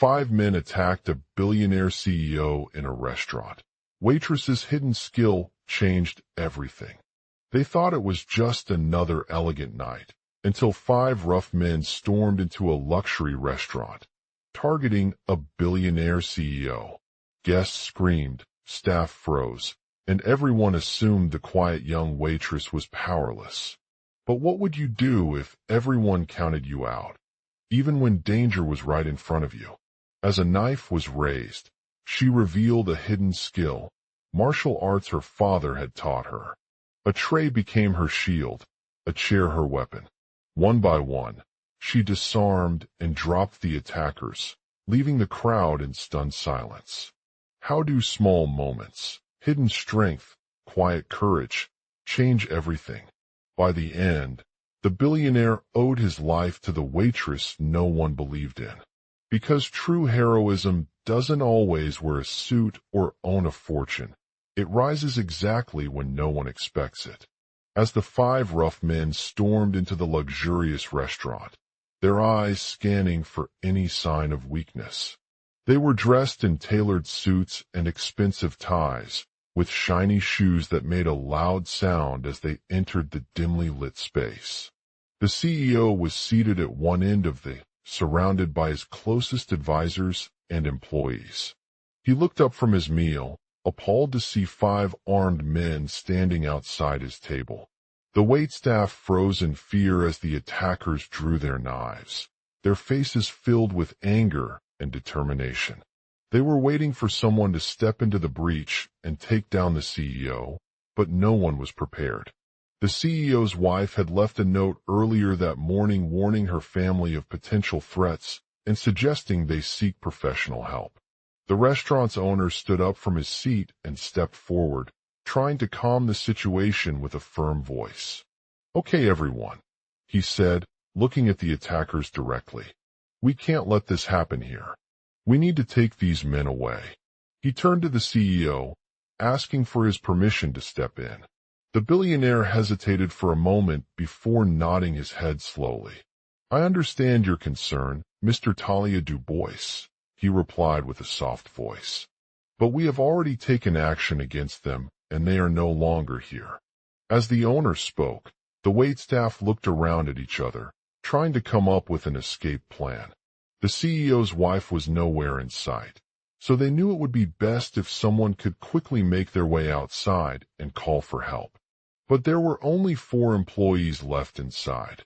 5 men attacked a billionaire CEO in a restaurant. Waitress's hidden skill changed everything. They thought it was just another elegant night, until 5 rough men stormed into a luxury restaurant, targeting a billionaire CEO. Guests screamed, staff froze, and everyone assumed the quiet young waitress was powerless. But what would you do if everyone counted you out, even when danger was right in front of you? As a knife was raised, she revealed a hidden skill, martial arts her father had taught her. A tray became her shield, a chair her weapon. One by one, she disarmed and dropped the attackers, leaving the crowd in stunned silence. How do small moments, hidden strength, quiet courage, change everything? By the end, the billionaire owed his life to the waitress no one believed in. Because true heroism doesn't always wear a suit or own a fortune. It rises exactly when no one expects it. As the 5 rough men stormed into the luxurious restaurant, their eyes scanning for any sign of weakness. They were dressed in tailored suits and expensive ties, with shiny shoes that made a loud sound as they entered the dimly lit space. The CEO was seated at one end of the, surrounded by his closest advisors and employees. He looked up from his meal, appalled to see 5 armed men standing outside his table. The waitstaff froze in fear as the attackers drew their knives, their faces filled with anger and determination. They were waiting for someone to step into the breach and take down the CEO, but no one was prepared. The CEO's wife had left a note earlier that morning warning her family of potential threats and suggesting they seek professional help. The restaurant's owner stood up from his seat and stepped forward, trying to calm the situation with a firm voice. "Okay, everyone," he said, looking at the attackers directly. "We can't let this happen here. We need to take these men away." He turned to the CEO, asking for his permission to step in. The billionaire hesitated for a moment before nodding his head slowly. "I understand your concern, Mr. Talia Du Bois," he replied with a soft voice. "But we have already taken action against them, and they are no longer here." As the owner spoke, the waitstaff looked around at each other, trying to come up with an escape plan. The CEO's wife was nowhere in sight, so they knew it would be best if someone could quickly make their way outside and call for help. But there were only 4 employees left inside.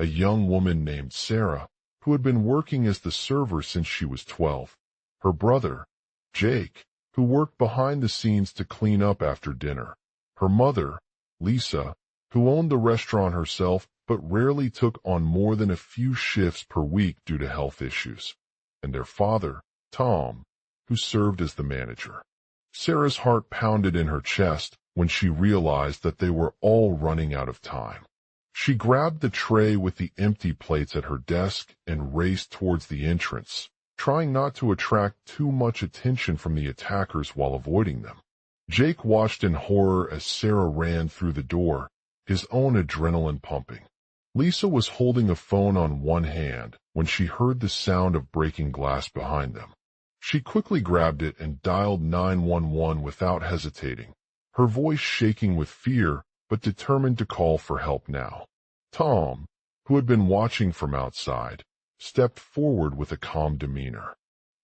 A young woman named Sarah, who had been working as the server since she was 12. Her brother, Jake, who worked behind the scenes to clean up after dinner. Her mother, Lisa, who owned the restaurant herself but rarely took on more than a few shifts per week due to health issues. And their father, Tom, who served as the manager. Sarah's heart pounded in her chest when she realized that they were all running out of time. She grabbed the tray with the empty plates at her desk and raced towards the entrance, trying not to attract too much attention from the attackers while avoiding them. Jake watched in horror as Sarah ran through the door, his own adrenaline pumping. Lisa was holding a phone on one hand when she heard the sound of breaking glass behind them. She quickly grabbed it and dialed 911 without hesitating, her voice shaking with fear but determined to call for help now. Tom, who had been watching from outside, stepped forward with a calm demeanor.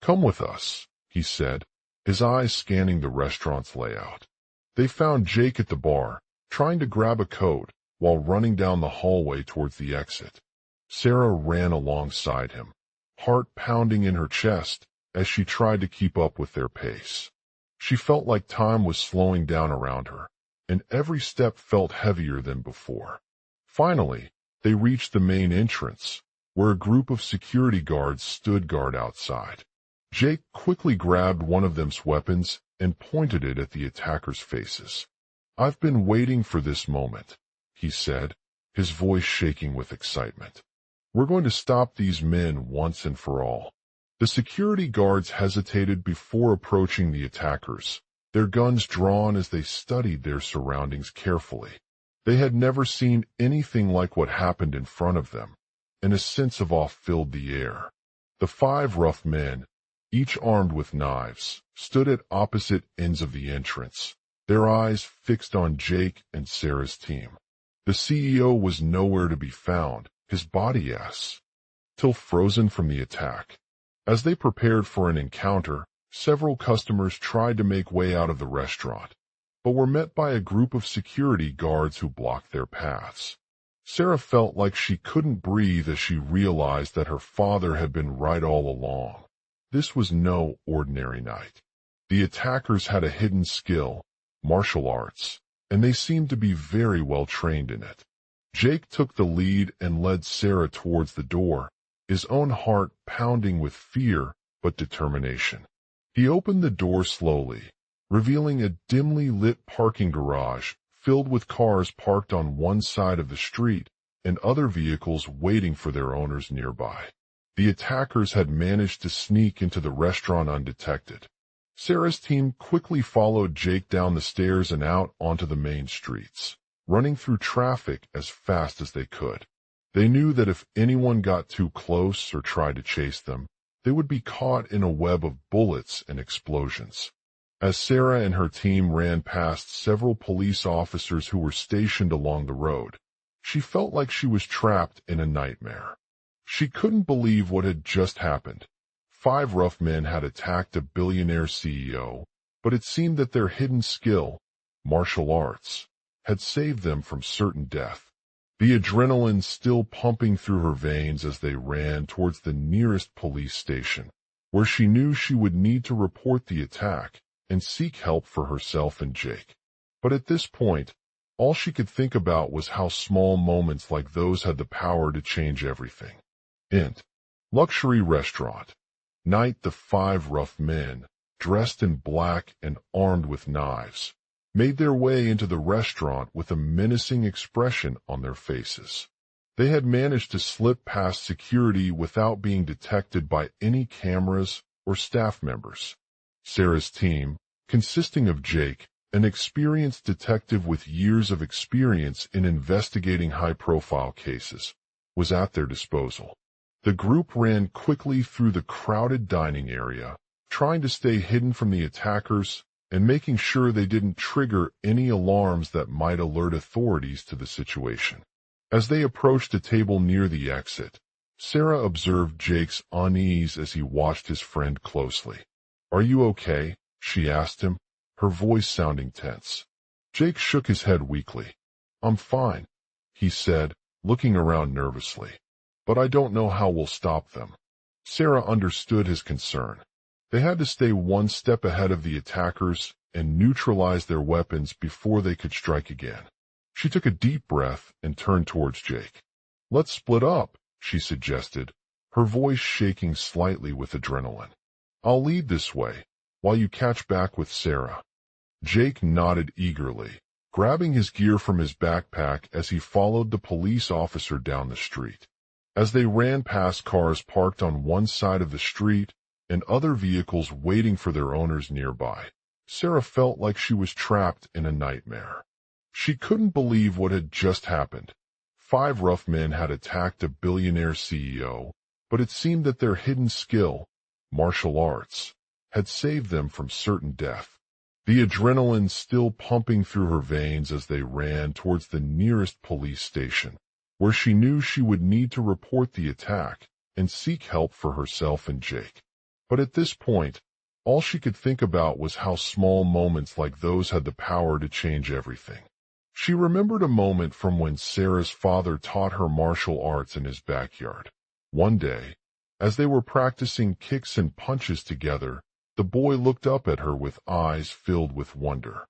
"Come with us," he said, his eyes scanning the restaurant's layout. They found Jake at the bar, trying to grab a coat while running down the hallway towards the exit. Sarah ran alongside him, heart pounding in her chest as she tried to keep up with their pace. She felt like time was slowing down around her, and every step felt heavier than before. Finally, they reached the main entrance, where a group of security guards stood guard outside. Jake quickly grabbed one of them's weapons and pointed it at the attackers' faces. "I've been waiting for this moment," he said, his voice shaking with excitement. "We're going to stop these men once and for all." The security guards hesitated before approaching the attackers, their guns drawn as they studied their surroundings carefully. They had never seen anything like what happened in front of them, and a sense of awe filled the air. The 5 rough men, each armed with knives, stood at opposite ends of the entrance, their eyes fixed on Jake and Sarah's team. The CEO was nowhere to be found, his body still frozen from the attack. As they prepared for an encounter, several customers tried to make way out of the restaurant, but were met by a group of security guards who blocked their paths. Sarah felt like she couldn't breathe as she realized that her father had been right all along. This was no ordinary night. The attackers had a hidden skill, martial arts, and they seemed to be very well trained in it. Jake took the lead and led Sarah towards the door, his own heart pounding with fear but determination. He opened the door slowly, revealing a dimly lit parking garage filled with cars parked on one side of the street and other vehicles waiting for their owners nearby. The attackers had managed to sneak into the restaurant undetected. Sarah's team quickly followed Jake down the stairs and out onto the main streets, running through traffic as fast as they could. They knew that if anyone got too close or tried to chase them, they would be caught in a web of bullets and explosions. As Sarah and her team ran past several police officers who were stationed along the road, she felt like she was trapped in a nightmare. She couldn't believe what had just happened. 5 rough men had attacked a billionaire CEO, but it seemed that their hidden skill, martial arts, had saved them from certain death. The adrenaline still pumping through her veins as they ran towards the nearest police station, where she knew she would need to report the attack and seek help for herself and Jake. But at this point, all she could think about was how small moments like those had the power to change everything. Luxury restaurant. Night. The 5 rough men, dressed in black and armed with knives, made their way into the restaurant with a menacing expression on their faces. They had managed to slip past security without being detected by any cameras or staff members. Sarah's team, consisting of Jake, an experienced detective with years of experience in investigating high-profile cases, was at their disposal. The group ran quickly through the crowded dining area, trying to stay hidden from the attackers and making sure they didn't trigger any alarms that might alert authorities to the situation. As they approached a table near the exit, Sarah observed Jake's unease as he watched his friend closely. "Are you okay?" she asked him, her voice sounding tense. Jake shook his head weakly. "I'm fine," he said, looking around nervously. "But I don't know how we'll stop them." Sarah understood his concern. They had to stay one step ahead of the attackers and neutralize their weapons before they could strike again. She took a deep breath and turned towards Jake. "Let's split up," she suggested, her voice shaking slightly with adrenaline. "I'll lead this way, while you catch back with Sarah." Jake nodded eagerly, grabbing his gear from his backpack as he followed the police officer down the street. As they ran past cars parked on one side of the street and other vehicles waiting for their owners nearby, Sarah felt like she was trapped in a nightmare. She couldn't believe what had just happened. 5 rough men had attacked a billionaire CEO, but it seemed that their hidden skill, martial arts, had saved them from certain death. The adrenaline still pumping through her veins as they ran towards the nearest police station, where she knew she would need to report the attack and seek help for herself and Jake. But at this point, all she could think about was how small moments like those had the power to change everything. She remembered a moment from when Sarah's father taught her martial arts in his backyard. One day, as they were practicing kicks and punches together, the boy looked up at her with eyes filled with wonder.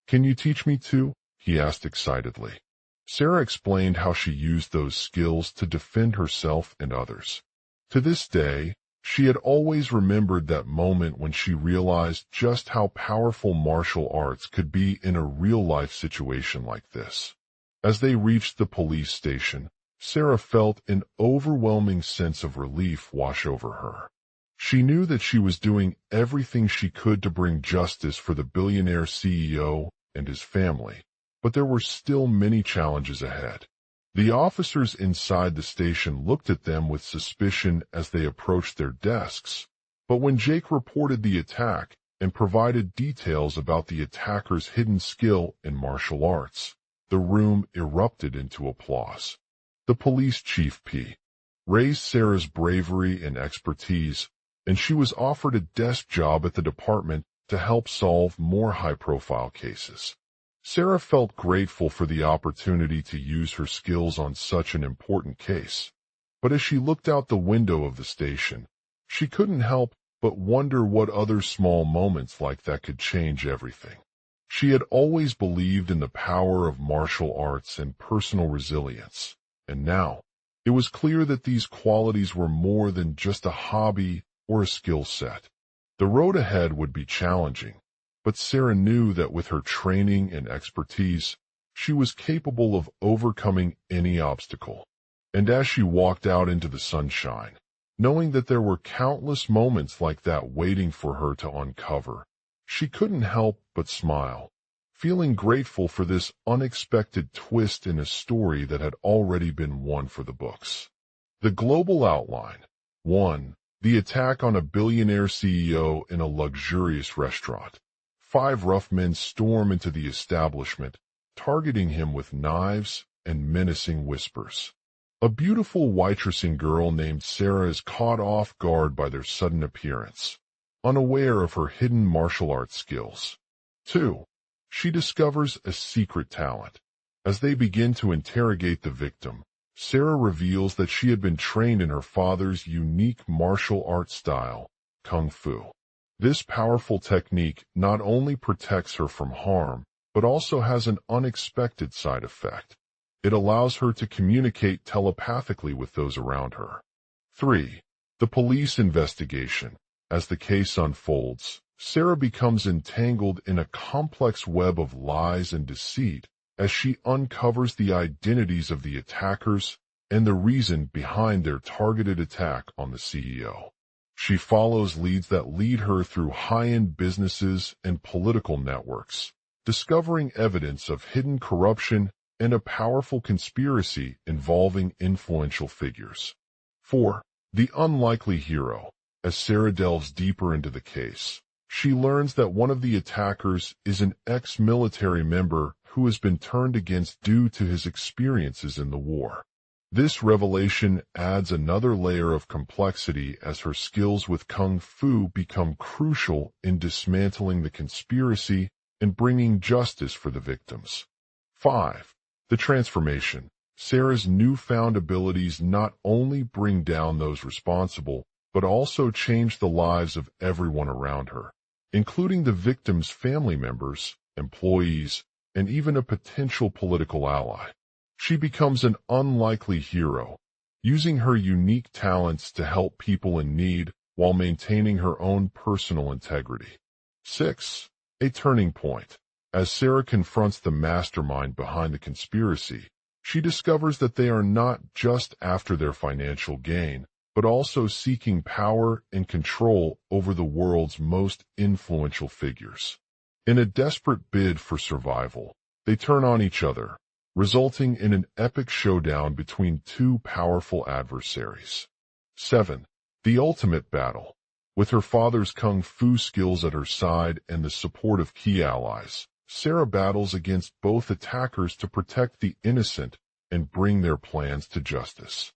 "Can you teach me too?" he asked excitedly. Sarah explained how she used those skills to defend herself and others. To this day, she had always remembered that moment when she realized just how powerful martial arts could be in a real-life situation like this. As they reached the police station, Sarah felt an overwhelming sense of relief wash over her. She knew that she was doing everything she could to bring justice for the billionaire CEO and his family, but there were still many challenges ahead. The officers inside the station looked at them with suspicion as they approached their desks, But when Jake reported the attack and provided details about the attacker's hidden skill in martial arts, the room erupted into applause. The police chief P. raised Sarah's bravery and expertise, and she was offered a desk job at the department to help solve more high-profile cases. Sarah felt grateful for the opportunity to use her skills on such an important case. But as she looked out the window of the station, she couldn't help but wonder what other small moments like that could change everything. She had always believed in the power of martial arts and personal resilience, and now it was clear that these qualities were more than just a hobby or a skill set. The road ahead would be challenging, but Sarah knew that with her training and expertise, she was capable of overcoming any obstacle. And as she walked out into the sunshine, knowing that there were countless moments like that waiting for her to uncover, she couldn't help but smile, feeling grateful for this unexpected twist in a story that had already been one for the books. The global outline. 1. The attack on a billionaire CEO in a luxurious restaurant. 5 rough men storm into the establishment, targeting him with knives and menacing whispers. A beautiful waitressing girl named Sarah is caught off guard by their sudden appearance, unaware of her hidden martial arts skills. 2. She discovers a secret talent. As they begin to interrogate the victim, Sarah reveals that she had been trained in her father's unique martial arts style, Kung Fu. This powerful technique not only protects her from harm, but also has an unexpected side effect. It allows her to communicate telepathically with those around her. 3. The police investigation. As the case unfolds, Sarah becomes entangled in a complex web of lies and deceit as she uncovers the identities of the attackers and the reason behind their targeted attack on the CEO. She follows leads that lead her through high-end businesses and political networks, discovering evidence of hidden corruption and a powerful conspiracy involving influential figures. 4. The unlikely hero. As Sarah delves deeper into the case, she learns that one of the attackers is an ex-military member who has been turned against due to his experiences in the war. This revelation adds another layer of complexity as her skills with Kung Fu become crucial in dismantling the conspiracy and bringing justice for the victims. 5. The transformation. Sarah's newfound abilities not only bring down those responsible, but also change the lives of everyone around her, including the victim's family members, employees, and even a potential political ally. She becomes an unlikely hero, using her unique talents to help people in need while maintaining her own personal integrity. 6. A turning point. As Sarah confronts the mastermind behind the conspiracy, she discovers that they are not just after their financial gain, but also seeking power and control over the world's most influential figures. In a desperate bid for survival, they turn on each other, resulting in an epic showdown between two powerful adversaries. 7. The ultimate battle. With her father's Kung Fu skills at her side and the support of key allies, Sarah battles against both attackers to protect the innocent and bring their plans to justice.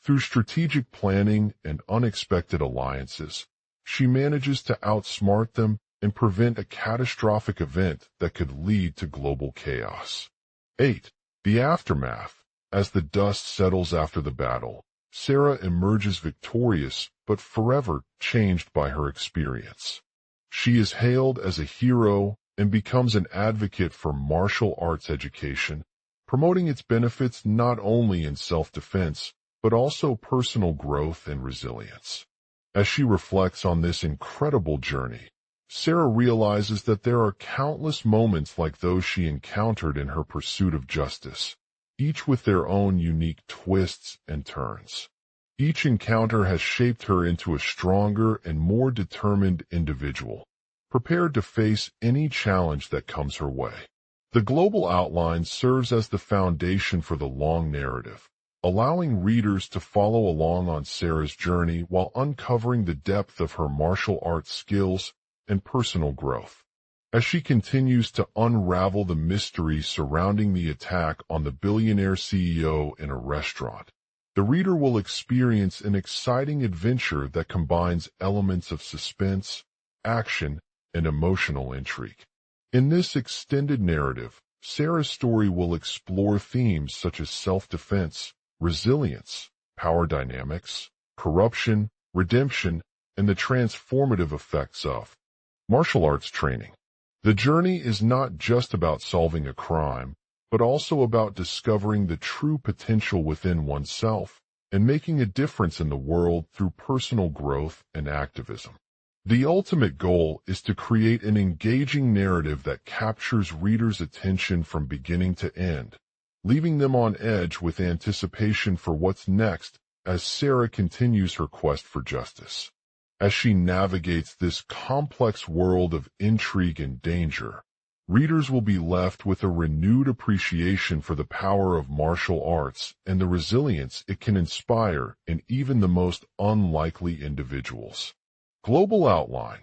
Through strategic planning and unexpected alliances, she manages to outsmart them and prevent a catastrophic event that could lead to global chaos. 8. The aftermath. As the dust settles after the battle, Sarah emerges victorious but forever changed by her experience. She is hailed as a hero and becomes an advocate for martial arts education, promoting its benefits not only in self-defense, but also personal growth and resilience. As she reflects on this incredible journey, Sarah realizes that there are countless moments like those she encountered in her pursuit of justice, each with their own unique twists and turns. Each encounter has shaped her into a stronger and more determined individual, prepared to face any challenge that comes her way. The global outline serves as the foundation for the long narrative, allowing readers to follow along on Sarah's journey while uncovering the depth of her martial arts skills and personal growth. As she continues to unravel the mystery surrounding the attack on the billionaire CEO in a restaurant, the reader will experience an exciting adventure that combines elements of suspense, action, and emotional intrigue. In this extended narrative, Sarah's story will explore themes such as self-defense, resilience, power dynamics, corruption, redemption, and the transformative effects of martial arts training. The journey is not just about solving a crime, but also about discovering the true potential within oneself and making a difference in the world through personal growth and activism. The ultimate goal is to create an engaging narrative that captures readers' attention from beginning to end, leaving them on edge with anticipation for what's next as Sarah continues her quest for justice. As she navigates this complex world of intrigue and danger, readers will be left with a renewed appreciation for the power of martial arts and the resilience it can inspire in even the most unlikely individuals. Global outline.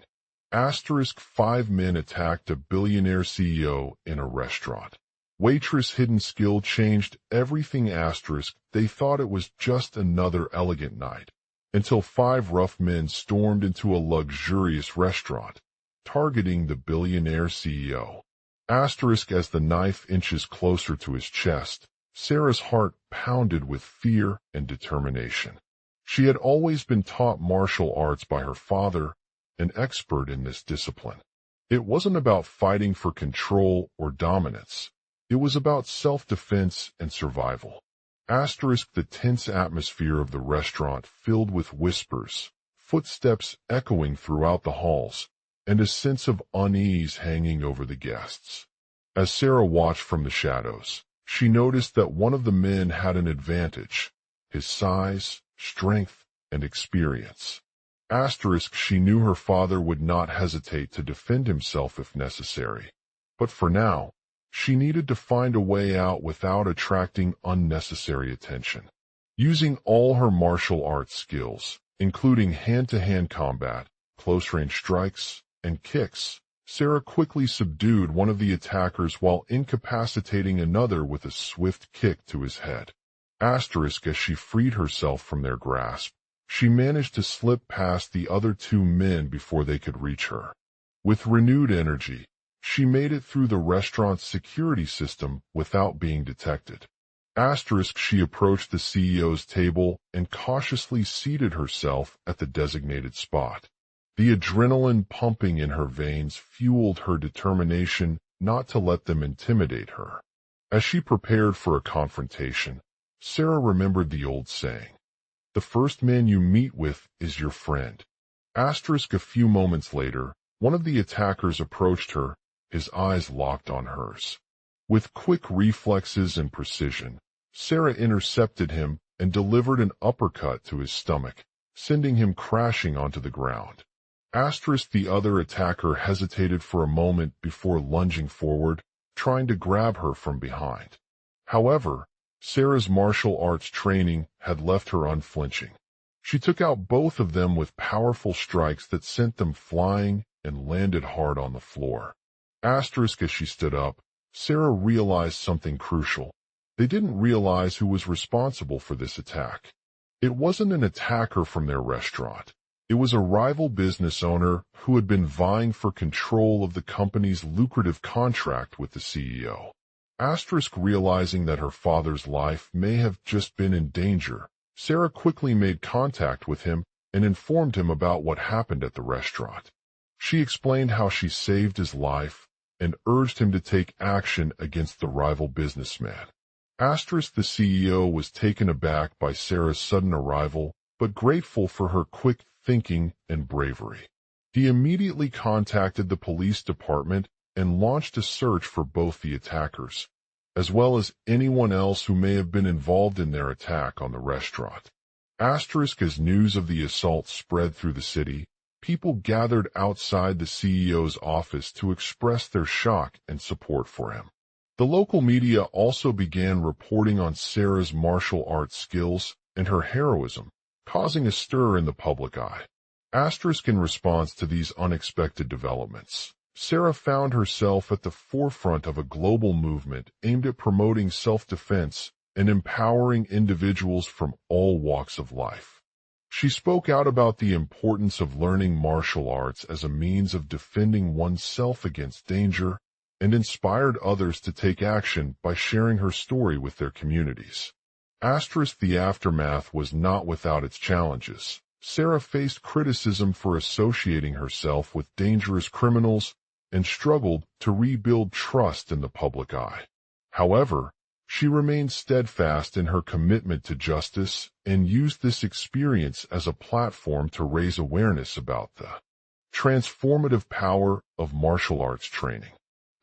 Asterisk 5 men attacked a billionaire CEO in a restaurant. Waitress' hidden skill changed everything. Asterisk, they thought it was just another elegant night, until 5 rough men stormed into a luxurious restaurant, targeting the billionaire CEO. Asterisk, as the knife inches closer to his chest, Sarah's heart pounded with fear and determination. She had always been taught martial arts by her father, an expert in this discipline. It wasn't about fighting for control or dominance. It was about self-defense and survival. Asterisk, the tense atmosphere of the restaurant filled with whispers, footsteps echoing throughout the halls, and a sense of unease hanging over the guests. As Sarah watched from the shadows, she noticed that one of the men had an advantage: his size, strength, and experience. Asterisk, she knew her father would not hesitate to defend himself if necessary. But for now, she needed to find a way out without attracting unnecessary attention. Using all her martial arts skills, including hand-to-hand combat, close-range strikes, and kicks, Sarah quickly subdued one of the attackers while incapacitating another with a swift kick to his head. Asterisk, as she freed herself from their grasp, she managed to slip past the other 2 men before they could reach her. With renewed energy, she made it through the restaurant's security system without being detected. Asterisk, she approached the CEO's table and cautiously seated herself at the designated spot. The adrenaline pumping in her veins fueled her determination not to let them intimidate her. As she prepared for a confrontation, Sarah remembered the old saying, "The first man you meet with is your friend." Asterisk, a few moments later, one of the attackers approached her, his eyes locked on hers. With quick reflexes and precision, Sarah intercepted him and delivered an uppercut to his stomach, sending him crashing onto the ground. Asterisk, the other attacker hesitated for a moment before lunging forward, trying to grab her from behind. However, Sarah's martial arts training had left her unflinching. She took out both of them with powerful strikes that sent them flying and landed hard on the floor. Asterisk, as she stood up, Sarah realized something crucial. They didn't realize who was responsible for this attack. It wasn't an attacker from their restaurant. It was a rival business owner who had been vying for control of the company's lucrative contract with the CEO. Asterisk, realizing that her father's life may have just been in danger, Sarah quickly made contact with him and informed him about what happened at the restaurant. She explained how she saved his life and urged him to take action against the rival businessman. Asterisk, the CEO was taken aback by Sarah's sudden arrival, but grateful for her quick thinking and bravery. He immediately contacted the police department and launched a search for both the attackers, as well as anyone else who may have been involved in their attack on the restaurant. Asterisk, as news of the assault spread through the city, people gathered outside the CEO's office to express their shock and support for him. The local media also began reporting on Sarah's martial arts skills and her heroism, causing a stir in the public eye. Asterisk in response to these unexpected developments, Sarah found herself at the forefront of a global movement aimed at promoting self-defense and empowering individuals from all walks of life. She spoke out about the importance of learning martial arts as a means of defending oneself against danger and inspired others to take action by sharing her story with their communities. Asterisk, the aftermath was not without its challenges. Sarah faced criticism for associating herself with dangerous criminals and struggled to rebuild trust in the public eye. However, she remained steadfast in her commitment to justice and used this experience as a platform to raise awareness about the transformative power of martial arts training.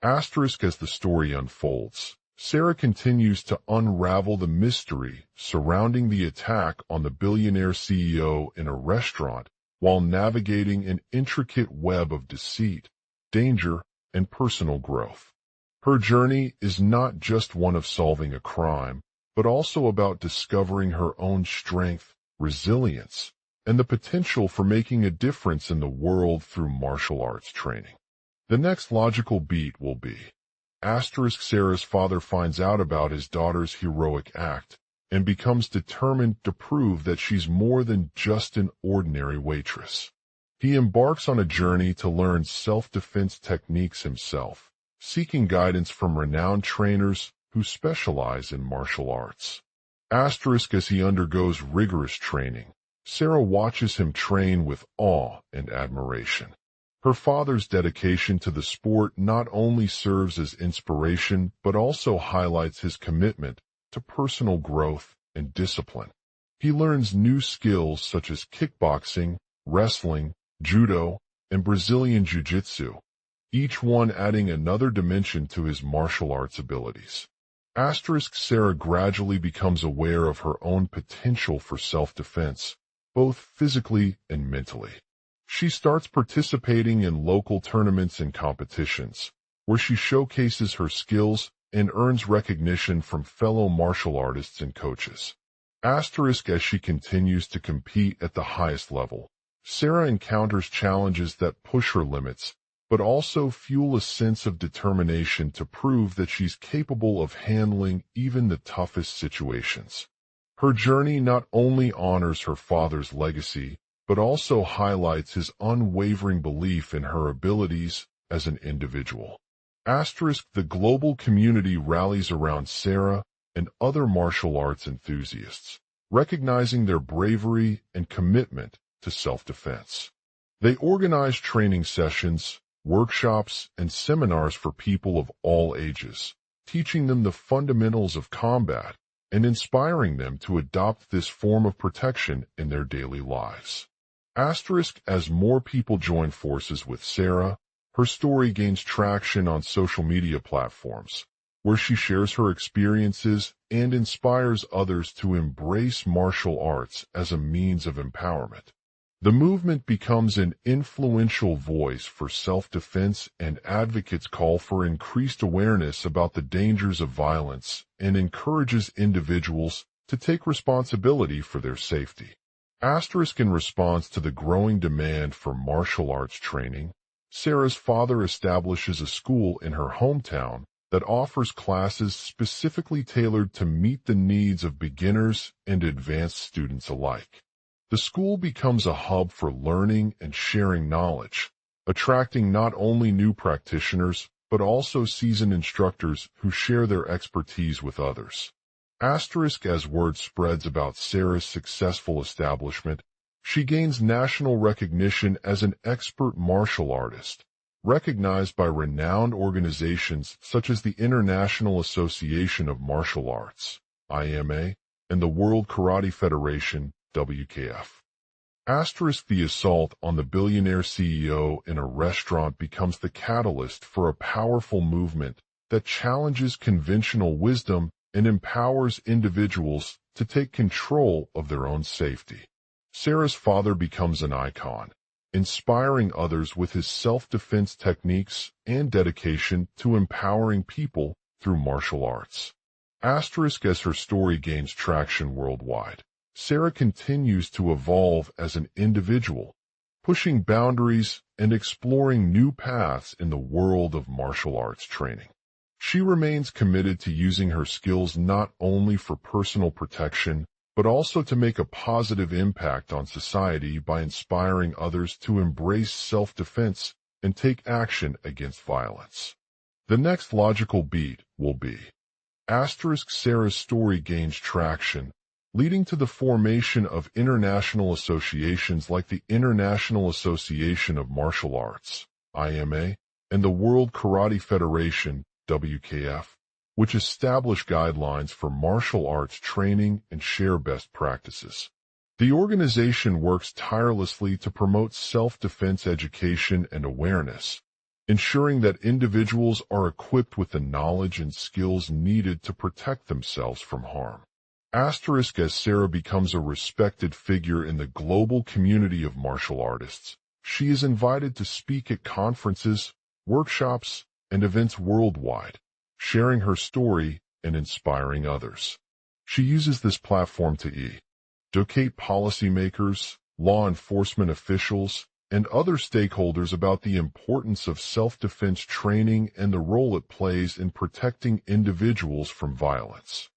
Asterisk, as the story unfolds, Sarah continues to unravel the mystery surrounding the attack on the billionaire CEO in a restaurant while navigating an intricate web of deceit, danger, and personal growth. Her journey is not just one of solving a crime, but also about discovering her own strength, resilience, and the potential for making a difference in the world through martial arts training. The next logical beat will be Asterisk, Sarah's father finds out about his daughter's heroic act and becomes determined to prove that she's more than just an ordinary waitress. He embarks on a journey to learn self-defense techniques himself, seeking guidance from renowned trainers who specialize in martial arts. Asterisk, as he undergoes rigorous training, Sarah watches him train with awe and admiration. Her father's dedication to the sport not only serves as inspiration but also highlights his commitment to personal growth and discipline. He learns new skills such as kickboxing, wrestling, judo, and Brazilian jiu-jitsu, each one adding another dimension to his martial arts abilities. Asterisk, Sarah gradually becomes aware of her own potential for self-defense, both physically and mentally. She starts participating in local tournaments and competitions, where she showcases her skills and earns recognition from fellow martial artists and coaches. Asterisk, as she continues to compete at the highest level, Sarah encounters challenges that push her limits, but also fuel a sense of determination to prove that she's capable of handling even the toughest situations. Her journey not only honors her father's legacy, but also highlights his unwavering belief in her abilities as an individual. Asterisk, the global community rallies around Sarah and other martial arts enthusiasts, recognizing their bravery and commitment to self-defense. They organize training sessions, workshops, and seminars for people of all ages, teaching them the fundamentals of combat and inspiring them to adopt this form of protection in their daily lives. Asterisk, as more people join forces with Sarah, her story gains traction on social media platforms, where she shares her experiences and inspires others to embrace martial arts as a means of empowerment. The movement becomes an influential voice for self-defense, and advocates call for increased awareness about the dangers of violence and encourages individuals to take responsibility for their safety. Asterisk, in response to the growing demand for martial arts training, Sarah's father establishes a school in her hometown that offers classes specifically tailored to meet the needs of beginners and advanced students alike. The school becomes a hub for learning and sharing knowledge, attracting not only new practitioners, but also seasoned instructors who share their expertise with others. Asterisk, as word spreads about Sarah's successful establishment, she gains national recognition as an expert martial artist, recognized by renowned organizations such as the International Association of Martial Arts, IMA, and the World Karate Federation, WKF. Asterisk, the assault on the billionaire CEO in a restaurant becomes the catalyst for a powerful movement that challenges conventional wisdom and empowers individuals to take control of their own safety. Sarah's father becomes an icon, inspiring others with his self-defense techniques and dedication to empowering people through martial arts. Asterisk as her story gains traction worldwide, Sarah continues to evolve as an individual, pushing boundaries and exploring new paths in the world of martial arts training. She remains committed to using her skills not only for personal protection, but also to make a positive impact on society by inspiring others to embrace self-defense and take action against violence. The next logical beat will be Sarah's story gains traction, leading to the formation of international associations like the International Association of Martial Arts, IMA, and the World Karate Federation, WKF, which establish guidelines for martial arts training and share best practices. The organization works tirelessly to promote self-defense education and awareness, ensuring that individuals are equipped with the knowledge and skills needed to protect themselves from harm. Asterisk as Sarah becomes a respected figure in the global community of martial artists, she is invited to speak at conferences, workshops, and events worldwide, sharing her story and inspiring others. She uses this platform to educate policymakers, law enforcement officials, and other stakeholders about the importance of self-defense training and the role it plays in protecting individuals from violence.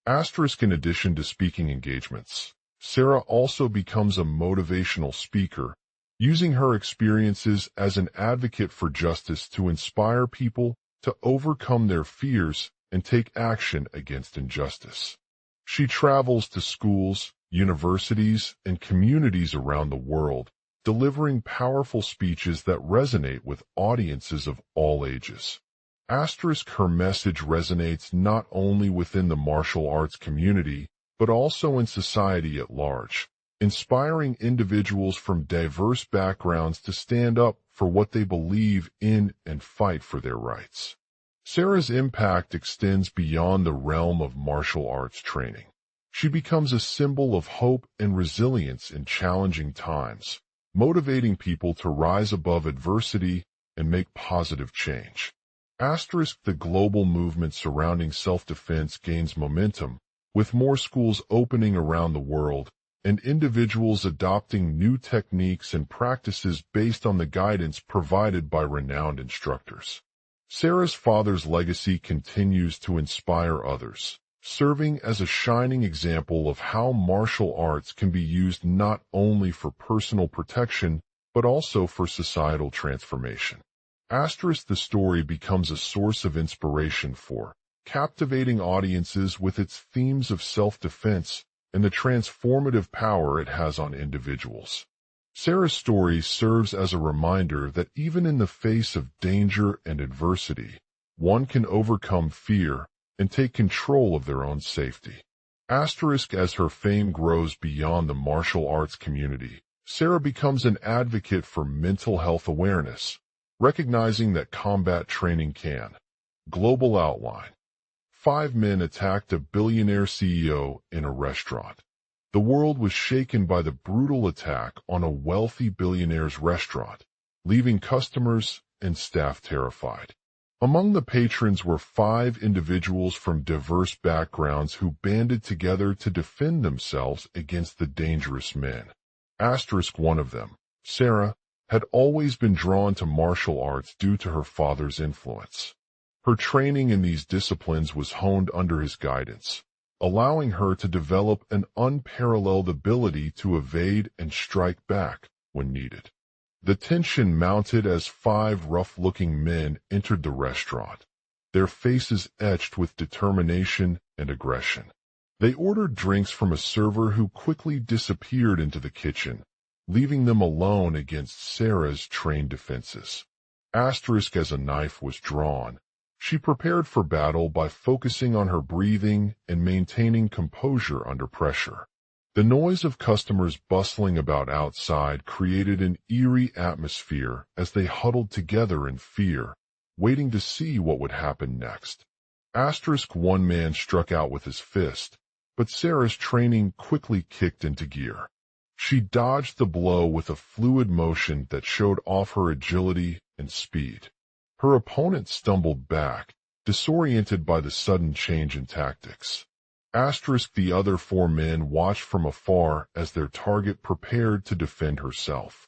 Asterisk in addition to speaking engagements, Sarah also becomes a motivational speaker, using her experiences as an advocate for justice to inspire people to overcome their fears and take action against injustice. She travels to schools, universities, and communities around the world, delivering powerful speeches that resonate with audiences of all ages. Asterisk her message resonates not only within the martial arts community, but also in society at large, inspiring individuals from diverse backgrounds to stand up for what they believe in and fight for their rights. Sarah's impact extends beyond the realm of martial arts training. She becomes a symbol of hope and resilience in challenging times, motivating people to rise above adversity and make positive change. Asterisk the global movement surrounding self-defense gains momentum, with more schools opening around the world and individuals adopting new techniques and practices based on the guidance provided by renowned instructors. Sarah's father's legacy continues to inspire others, serving as a shining example of how martial arts can be used not only for personal protection, but also for societal transformation. Asterisk the story becomes a source of inspiration for captivating audiences with its themes of self-defense and the transformative power it has on individuals. Sarah's story serves as a reminder that even in the face of danger and adversity, one can overcome fear and take control of their own safety. Asterisk as her fame grows beyond the martial arts community, Sarah becomes an advocate for mental health awareness, recognizing that combat training can. Global outline. 5 men attacked a billionaire CEO in a restaurant. The world was shaken by the brutal attack on a wealthy billionaire's restaurant, leaving customers and staff terrified. Among the patrons were 5 individuals from diverse backgrounds who banded together to defend themselves against the dangerous men. Asterisk one of them, Sarah, had always been drawn to martial arts due to her father's influence. Her training in these disciplines was honed under his guidance, allowing her to develop an unparalleled ability to evade and strike back when needed. The tension mounted as 5 rough-looking men entered the restaurant, their faces etched with determination and aggression. They ordered drinks from a server who quickly disappeared into the kitchen, leaving them alone against Sarah's trained defenses. Asterisk as a knife was drawn, she prepared for battle by focusing on her breathing and maintaining composure under pressure. The noise of customers bustling about outside created an eerie atmosphere as they huddled together in fear, waiting to see what would happen next. Asterisk one man struck out with his fist, but Sarah's training quickly kicked into gear. She dodged the blow with a fluid motion that showed off her agility and speed. Her opponent stumbled back, disoriented by the sudden change in tactics. The other four men watched from afar as their target prepared to defend herself.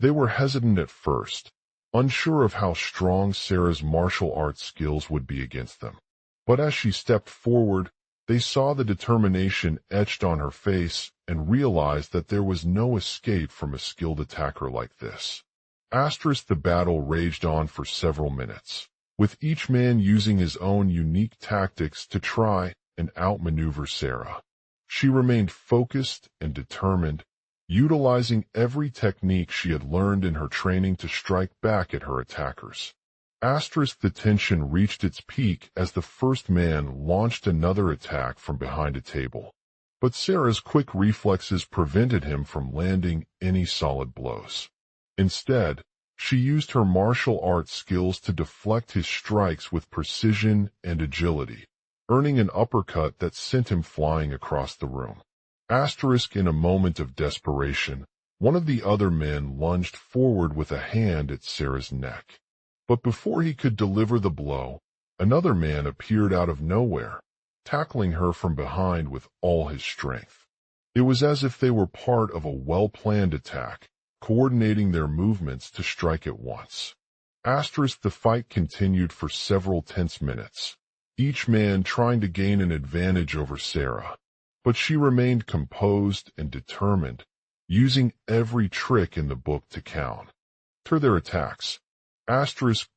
They were hesitant at first, unsure of how strong Sarah's martial arts skills would be against them. But as she stepped forward, they saw the determination etched on her face and realized that there was no escape from a skilled attacker like this. The battle raged on for several minutes, with each man using his own unique tactics to try and outmaneuver Sarah. She remained focused and determined, utilizing every technique she had learned in her training to strike back at her attackers. The tension reached its peak as the first man launched another attack from behind a table, but Sarah's quick reflexes prevented him from landing any solid blows. Instead, she used her martial arts skills to deflect his strikes with precision and agility, earning an uppercut that sent him flying across the room. In a moment of desperation, one of the other men lunged forward with a hand at Sarah's neck. But before he could deliver the blow, another man appeared out of nowhere, tackling her from behind with all his strength. It was as if they were part of a well-planned attack, coordinating their movements to strike at once. The fight continued for several tense minutes, each man trying to gain an advantage over Sarah. But she remained composed and determined, using every trick in the book to counter their attacks.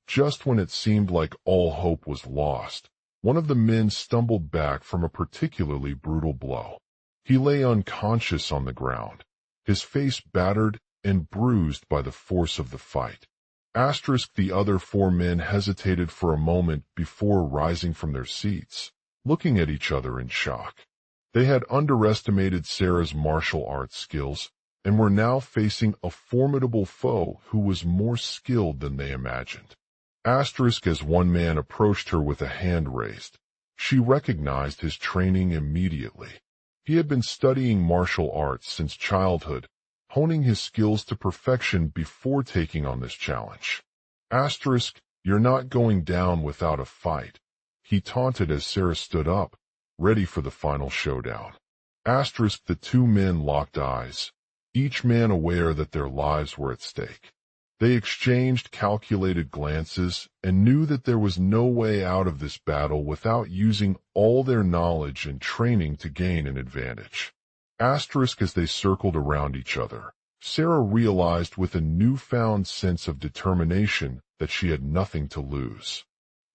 Just when it seemed like all hope was lost, one of the men stumbled back from a particularly brutal blow. He lay unconscious on the ground, his face battered and bruised by the force of the fight. The other four men hesitated for a moment before rising from their seats, looking at each other in shock. They had underestimated Sarah's martial arts skills and were now facing a formidable foe who was more skilled than they imagined. As one man approached her with a hand raised, she recognized his training immediately. He had been studying martial arts since childhood, honing his skills to perfection before taking on this challenge. You're not going down without a fight, he taunted as Sarah stood up, ready for the final showdown. The two men locked eyes, each man aware that their lives were at stake. They exchanged calculated glances and knew that there was no way out of this battle without using all their knowledge and training to gain an advantage. As they circled around each other, Sarah realized with a newfound sense of determination that she had nothing to lose.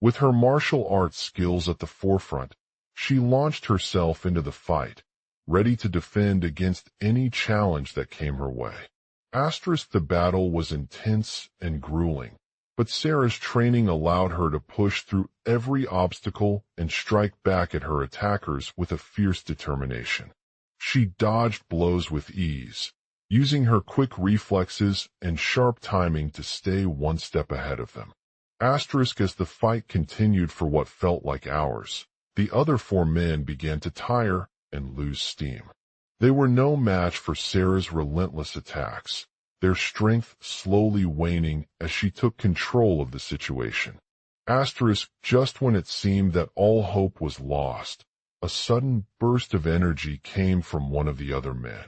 With her martial arts skills at the forefront, she launched herself into the fight, ready to defend against any challenge that came her way. The battle was intense and grueling, but Sarah's training allowed her to push through every obstacle and strike back at her attackers with a fierce determination. She dodged blows with ease, using her quick reflexes and sharp timing to stay one step ahead of them. As the fight continued for what felt like hours, the other four men began to tire and lose steam. They were no match for Sarah's relentless attacks, their strength slowly waning as she took control of the situation. Just when it seemed that all hope was lost, a sudden burst of energy came from one of the other men.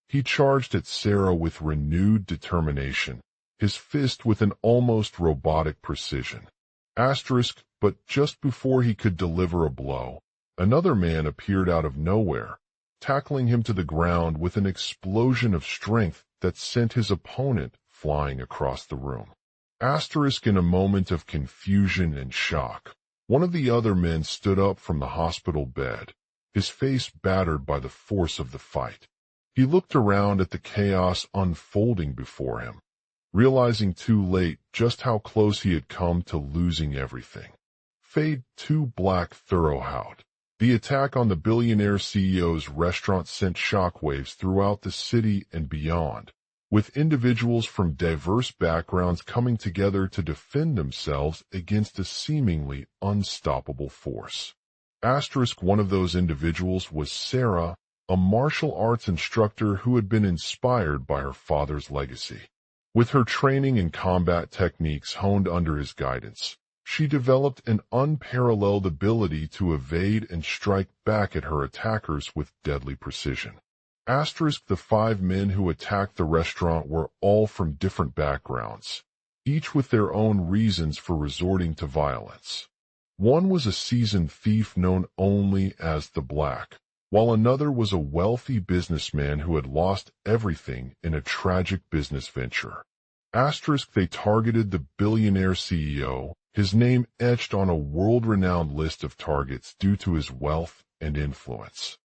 He charged at Sarah with renewed determination, his fist with an almost robotic precision. But just before he could deliver a blow, another man appeared out of nowhere, tackling him to the ground with an explosion of strength that sent his opponent flying across the room. In a moment of confusion and shock, one of the other men stood up from the hospital bed, his face battered by the force of the fight. He looked around at the chaos unfolding before him, realizing too late just how close he had come to losing everything. Fade 2 Black Thoroughhout. The attack on the Billionaire CEO's restaurant sent shockwaves throughout the city and beyond, with individuals from diverse backgrounds coming together to defend themselves against a seemingly unstoppable force. One of those individuals was Sarah, a martial arts instructor who had been inspired by her father's legacy. With her training and combat techniques honed under his guidance, She developed an unparalleled ability to evade and strike back at her attackers with deadly precision. The 5 men who attacked the restaurant were all from different backgrounds, each with their own reasons for resorting to violence. One was a seasoned thief known only as the Black, while another was a wealthy businessman who had lost everything in a tragic business venture. They targeted the billionaire CEO, his name etched on a world-renowned list of targets due to his wealth and influence.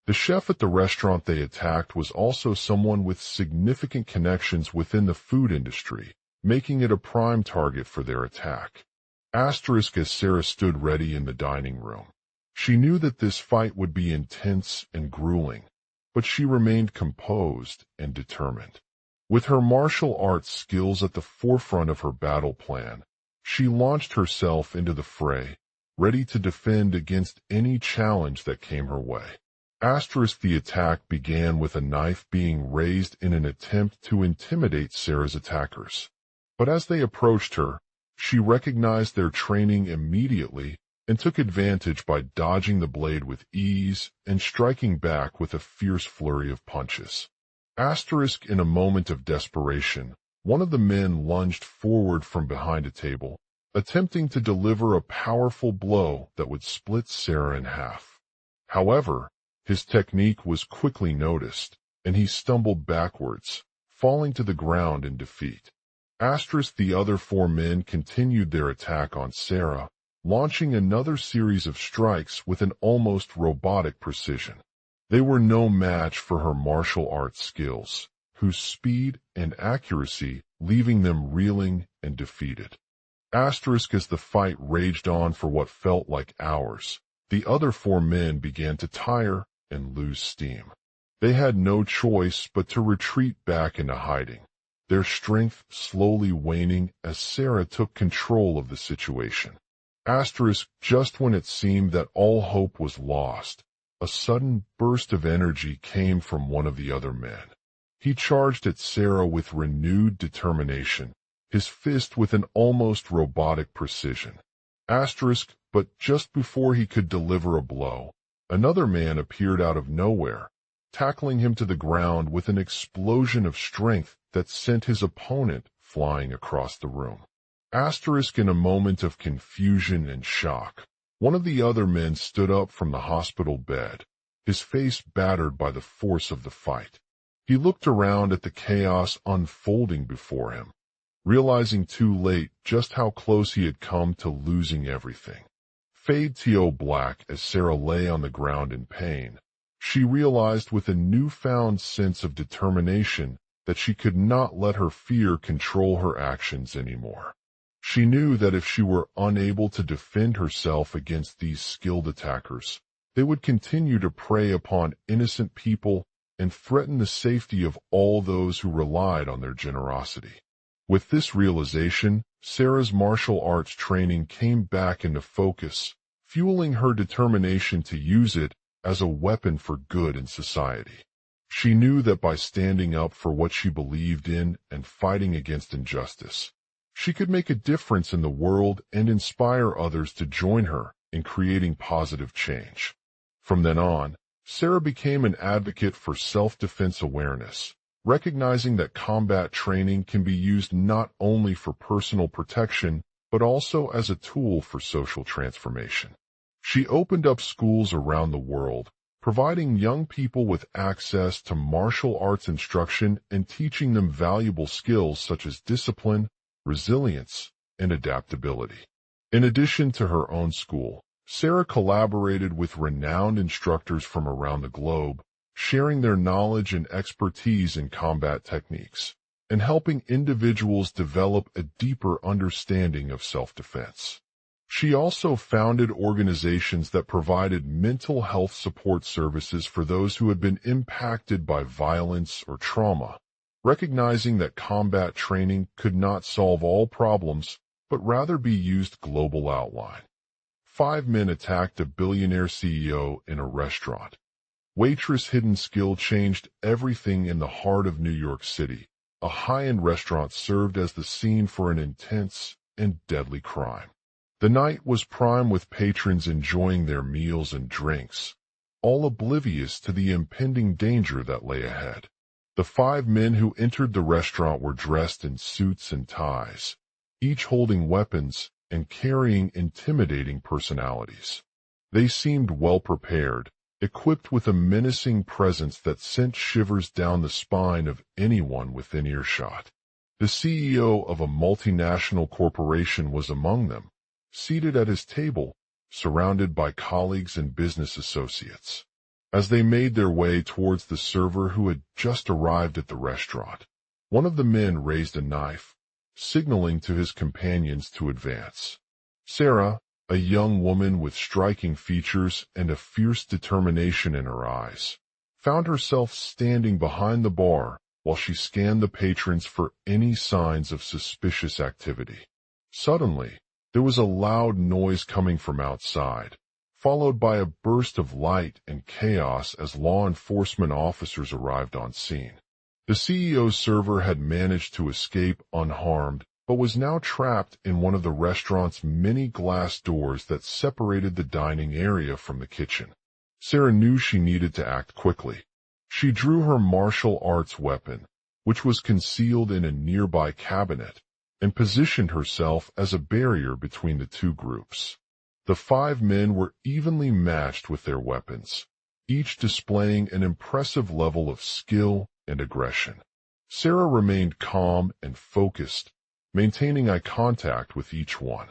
The chef at the restaurant they attacked was also someone with significant connections within the food industry, making it a prime target for their attack. As Sarah stood ready in the dining room, she knew that this fight would be intense and grueling, but she remained composed and determined. With her martial arts skills at the forefront of her battle plan, she launched herself into the fray, ready to defend against any challenge that came her way. The attack began with a knife being raised in an attempt to intimidate Sarah's attackers. But as they approached her, she recognized their training immediately and took advantage by dodging the blade with ease and striking back with a fierce flurry of punches. In a moment of desperation, one of the men lunged forward from behind a table, attempting to deliver a powerful blow that would split Sarah in half. However, his technique was quickly noticed, and he stumbled backwards, falling to the ground in defeat. The other 4 men continued their attack on Sarah, launching another series of strikes with an almost robotic precision. They were no match for her martial arts skills, whose speed and accuracy leaving them reeling and defeated. As the fight raged on for what felt like hours, the other 4 men began to tire and lose steam. They had no choice but to retreat back into hiding, their strength slowly waning as Sarah took control of the situation. Just when it seemed that all hope was lost, a sudden burst of energy came from one of the other men. He charged at Sarah with renewed determination, his fist with an almost robotic precision. But just before he could deliver a blow, another man appeared out of nowhere, tackling him to the ground with an explosion of strength that sent his opponent flying across the room. In a moment of confusion and shock, one of the other men stood up from the hospital bed, his face battered by the force of the fight. He looked around at the chaos unfolding before him, realizing too late just how close he had come to losing everything. Fade to black as Sarah lay on the ground in pain. She realized with a newfound sense of determination that she could not let her fear control her actions anymore. She knew that if she were unable to defend herself against these skilled attackers, they would continue to prey upon innocent people and threaten the safety of all those who relied on their generosity. With this realization, Sarah's martial arts training came back into focus, fueling her determination to use it as a weapon for good in society. She knew that by standing up for what she believed in and fighting against injustice, she could make a difference in the world and inspire others to join her in creating positive change. From then on, Sarah became an advocate for self-defense awareness, recognizing that combat training can be used not only for personal protection, but also as a tool for social transformation. She opened up schools around the world, providing young people with access to martial arts instruction and teaching them valuable skills such as discipline, resilience, and adaptability. In addition to her own school, Sarah collaborated with renowned instructors from around the globe, sharing their knowledge and expertise in combat techniques, and helping individuals develop a deeper understanding of self-defense. She also founded organizations that provided mental health support services for those who had been impacted by violence or trauma, recognizing that combat training could not solve all problems, but rather be used global outline. 5 men attacked a billionaire CEO in a restaurant. Waitress' hidden skill changed everything in the heart of New York City. A high-end restaurant served as the scene for an intense and deadly crime. The night was prime with patrons enjoying their meals and drinks, all oblivious to the impending danger that lay ahead. The 5 men who entered the restaurant were dressed in suits and ties, each holding weapons and carrying intimidating personalities. They seemed well prepared, equipped with a menacing presence that sent shivers down the spine of anyone within earshot. The CEO of a multinational corporation was among them, seated at his table, surrounded by colleagues and business associates. As they made their way towards the server who had just arrived at the restaurant, one of the men raised a knife, signaling to his companions to advance. Sarah, a young woman with striking features and a fierce determination in her eyes, found herself standing behind the bar while she scanned the patrons for any signs of suspicious activity. Suddenly, there was a loud noise coming from outside, followed by a burst of light and chaos as law enforcement officers arrived on scene. The CEO's server had managed to escape unharmed, but was now trapped in one of the restaurant's many glass doors that separated the dining area from the kitchen. Sarah knew she needed to act quickly. She drew her martial arts weapon, which was concealed in a nearby cabinet, and positioned herself as a barrier between the two groups. The 5 men were evenly matched with their weapons, each displaying an impressive level of skill and aggression. Sarah remained calm and focused, maintaining eye contact with each one.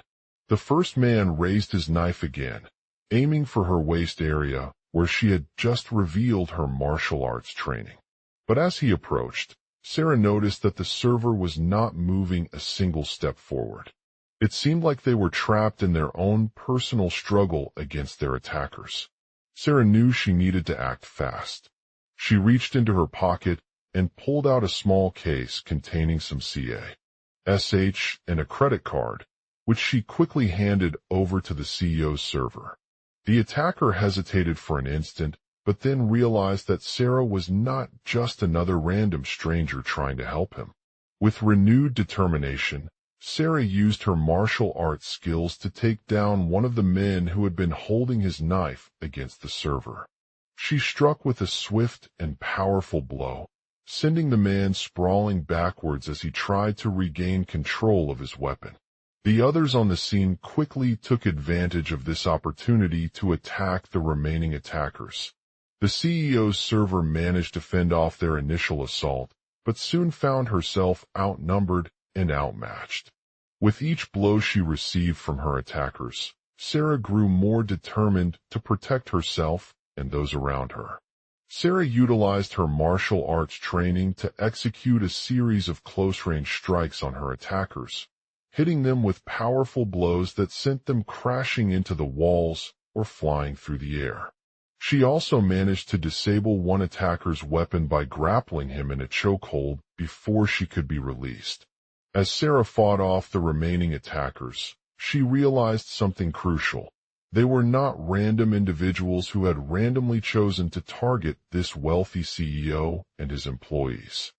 The first man raised his knife again, aiming for her waist area where she had just revealed her martial arts training. But as he approached, Sarah noticed that the server was not moving a single step forward. It seemed like they were trapped in their own personal struggle against their attackers. Sarah knew she needed to act fast. She reached into her pocket and pulled out a small case containing some CAsh and a credit card, which she quickly handed over to the CEO's server. The attacker hesitated for an instant, but then realized that Sarah was not just another random stranger trying to help him. With renewed determination, Sarah used her martial arts skills to take down one of the men who had been holding his knife against the server. She struck with a swift and powerful blow, sending the man sprawling backwards as he tried to regain control of his weapon. The others on the scene quickly took advantage of this opportunity to attack the remaining attackers. The CEO's server managed to fend off their initial assault, but soon found herself outnumbered and outmatched. With each blow she received from her attackers, Sarah grew more determined to protect herself and those around her. Sarah utilized her martial arts training to execute a series of close-range strikes on her attackers, hitting them with powerful blows that sent them crashing into the walls or flying through the air. She also managed to disable one attacker's weapon by grappling him in a chokehold before she could be released. As Sarah fought off the remaining attackers, she realized something crucial. They were not random individuals who had randomly chosen to target this wealthy CEO and his employees.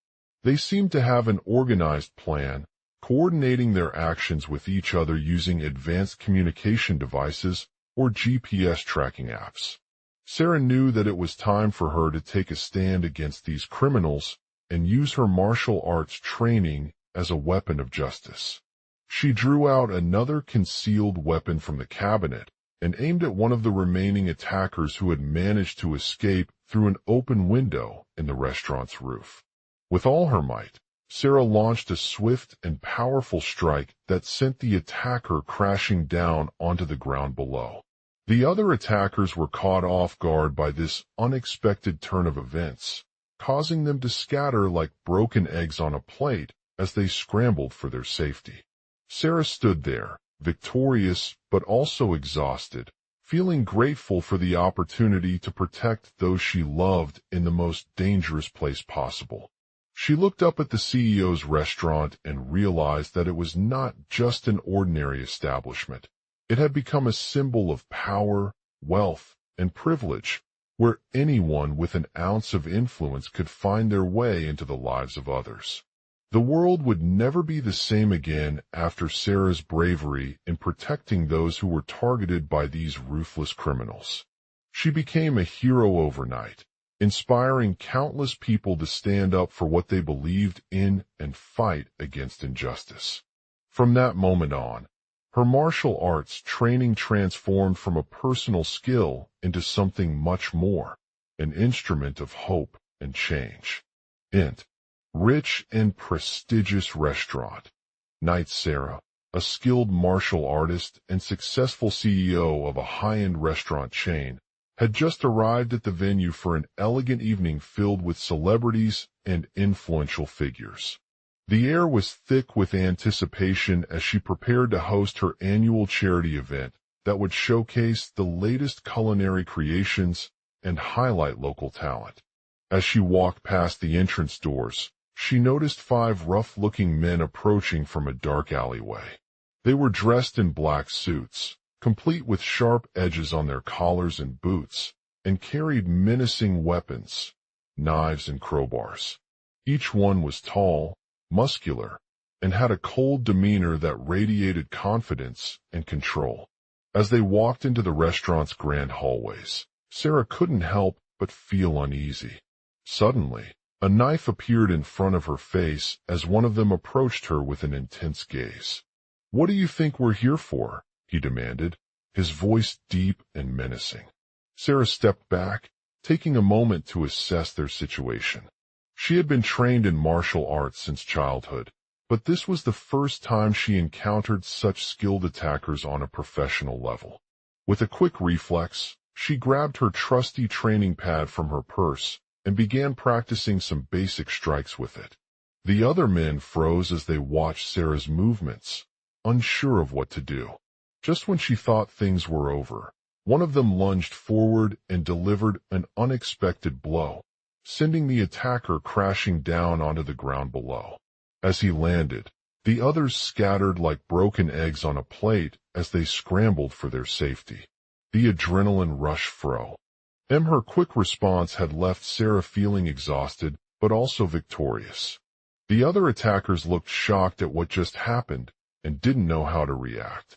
They seemed to have an organized plan, coordinating their actions with each other using advanced communication devices or GPS tracking apps. Sarah knew that it was time for her to take a stand against these criminals and use her martial arts training as a weapon of justice. She drew out another concealed weapon from the cabinet and aimed at one of the remaining attackers who had managed to escape through an open window in the restaurant's roof. With all her might, Sarah launched a swift and powerful strike that sent the attacker crashing down onto the ground below. The other attackers were caught off guard by this unexpected turn of events, causing them to scatter like broken eggs on a plate as they scrambled for their safety. Sarah stood there, victorious but also exhausted, feeling grateful for the opportunity to protect those she loved in the most dangerous place possible. She looked up at the CEO's restaurant and realized that it was not just an ordinary establishment. It had become a symbol of power, wealth, and privilege, where anyone with an ounce of influence could find their way into the lives of others. The world would never be the same again after Sarah's bravery in protecting those who were targeted by these ruthless criminals. She became a hero overnight, inspiring countless people to stand up for what they believed in and fight against injustice. From that moment on, her martial arts training transformed from a personal skill into something much more, an instrument of hope and change. Rich and prestigious restaurant. Knight Sarah, a skilled martial artist and successful CEO of a high-end restaurant chain, had just arrived at the venue for an elegant evening filled with celebrities and influential figures. The air was thick with anticipation as she prepared to host her annual charity event that would showcase the latest culinary creations and highlight local talent. As she walked past the entrance doors, she noticed 5 rough-looking men approaching from a dark alleyway. They were dressed in black suits, complete with sharp edges on their collars and boots, and carried menacing weapons, knives and crowbars. Each one was tall, muscular, and had a cold demeanor that radiated confidence and control. As they walked into the restaurant's grand hallways, Sarah couldn't help but feel uneasy. Suddenly, a knife appeared in front of her face as one of them approached her with an intense gaze. "What do you think we're here for?" he demanded, his voice deep and menacing. Sarah stepped back, taking a moment to assess their situation. She had been trained in martial arts since childhood, but this was the first time she encountered such skilled attackers on a professional level. With a quick reflex, she grabbed her trusty training pad from her purse and began practicing some basic strikes with it. The other men froze as they watched Sarah's movements, unsure of what to do. Just when she thought things were over, one of them lunged forward and delivered an unexpected blow, sending the attacker crashing down onto the ground below. As he landed, the others scattered like broken eggs on a plate as they scrambled for their safety. The adrenaline rush fro. Her quick response had left Sarah feeling exhausted, but also victorious. The other attackers looked shocked at what just happened and didn't know how to react.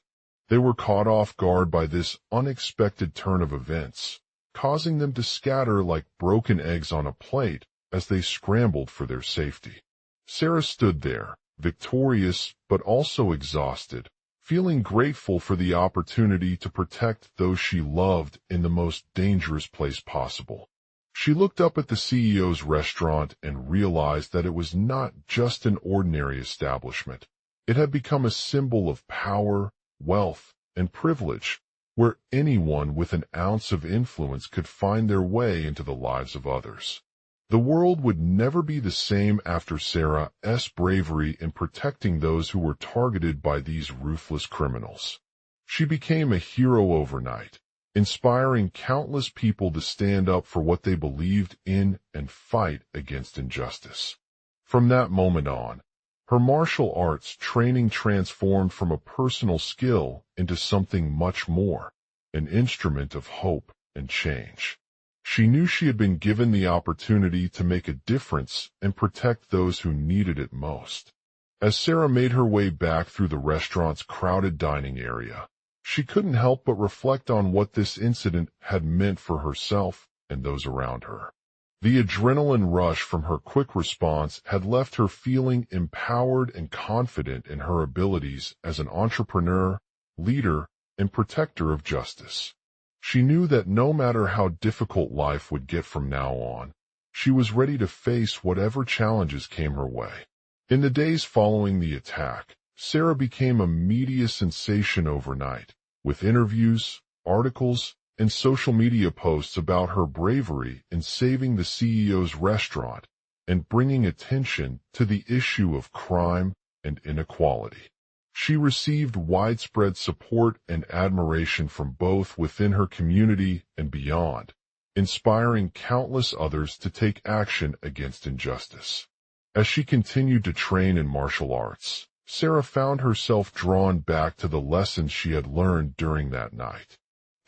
They were caught off guard by this unexpected turn of events, causing them to scatter like broken eggs on a plate as they scrambled for their safety. Sarah stood there, victorious but also exhausted, feeling grateful for the opportunity to protect those she loved in the most dangerous place possible. She looked up at the CEO's restaurant and realized that it was not just an ordinary establishment. It had become a symbol of power, wealth, and privilege, where anyone with an ounce of influence could find their way into the lives of others. The world would never be the same after Sarah's bravery in protecting those who were targeted by these ruthless criminals. She became a hero overnight, inspiring countless people to stand up for what they believed in and fight against injustice. From that moment on, her martial arts training transformed from a personal skill into something much more, an instrument of hope and change. She knew she had been given the opportunity to make a difference and protect those who needed it most. As Sarah made her way back through the restaurant's crowded dining area, she couldn't help but reflect on what this incident had meant for herself and those around her. The adrenaline rush from her quick response had left her feeling empowered and confident in her abilities as an entrepreneur, leader, and protector of justice. She knew that no matter how difficult life would get from now on, she was ready to face whatever challenges came her way. In the days following the attack, Sarah became a media sensation overnight, with interviews, articles, and social media posts about her bravery in saving the CEO's restaurant and bringing attention to the issue of crime and inequality. She received widespread support and admiration from both within her community and beyond, inspiring countless others to take action against injustice. As she continued to train in martial arts, Sarah found herself drawn back to the lessons she had learned during that night.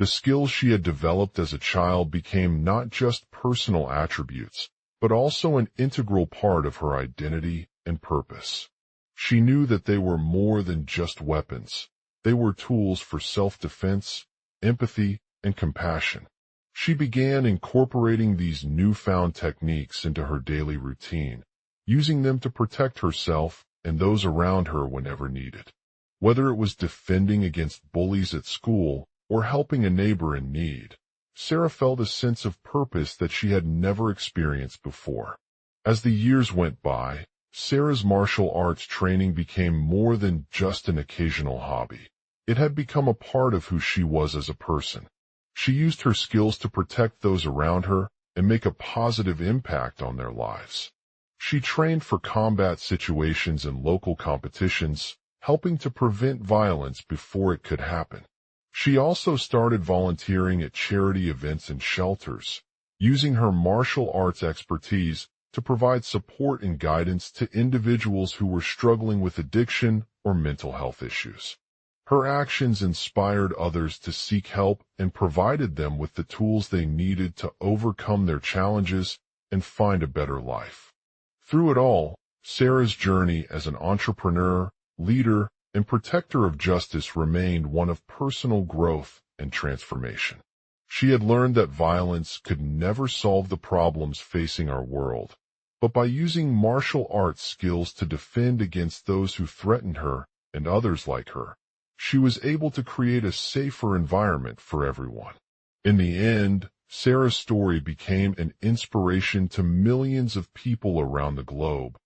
The skills she had developed as a child became not just personal attributes, but also an integral part of her identity and purpose. She knew that they were more than just weapons. They were tools for self-defense, empathy, and compassion. She began incorporating these newfound techniques into her daily routine, using them to protect herself and those around her whenever needed. Whether it was defending against bullies at school or helping a neighbor in need, Sarah felt a sense of purpose that she had never experienced before. As the years went by, Sarah's martial arts training became more than just an occasional hobby. It had become a part of who she was as a person. She used her skills to protect those around her and make a positive impact on their lives. She trained for combat situations and local competitions, helping to prevent violence before it could happen. She also started volunteering at charity events and shelters, using her martial arts expertise to provide support and guidance to individuals who were struggling with addiction or mental health issues. Her actions inspired others to seek help and provided them with the tools they needed to overcome their challenges and find a better life. Through it all, Sarah's journey as an entrepreneur, leader, and protector of justice remained one of personal growth and transformation. She had learned that violence could never solve the problems facing our world, but by using martial arts skills to defend against those who threatened her and others like her, she was able to create a safer environment for everyone. In the end, Sarah's story became an inspiration to millions of people around the globe,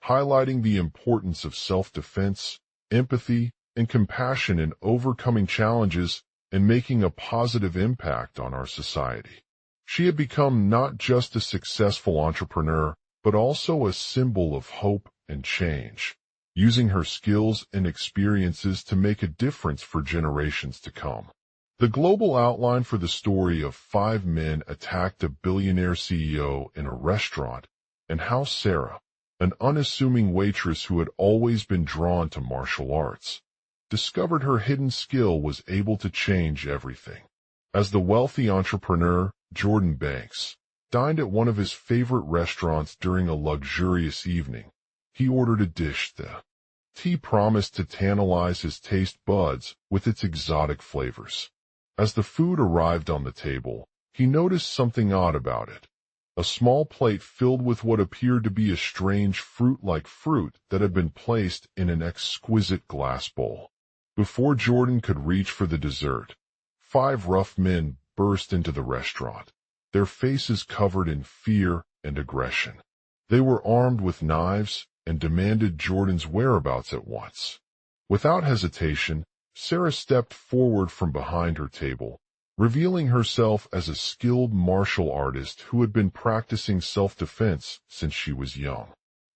highlighting the importance of self-defense, empathy, and compassion in overcoming challenges and making a positive impact on our society. She had become not just a successful entrepreneur, but also a symbol of hope and change, using her skills and experiences to make a difference for generations to come. The global outline for the story of 5 men attacked a billionaire CEO in a restaurant, and how Sarah, an unassuming waitress who had always been drawn to martial arts, discovered her hidden skill was able to change everything. As the wealthy entrepreneur, Jordan Banks, dined at one of his favorite restaurants during a luxurious evening, he ordered a dish the tea promised to tantalize his taste buds with its exotic flavors. As the food arrived on the table, he noticed something odd about it. A small plate filled with what appeared to be a strange fruit-like fruit that had been placed in an exquisite glass bowl. Before Jordan could reach for the dessert, 5 rough men burst into the restaurant, their faces covered in fear and aggression. They were armed with knives and demanded Jordan's whereabouts at once. Without hesitation, Sarah stepped forward from behind her table, revealing herself as a skilled martial artist who had been practicing self-defense since she was young.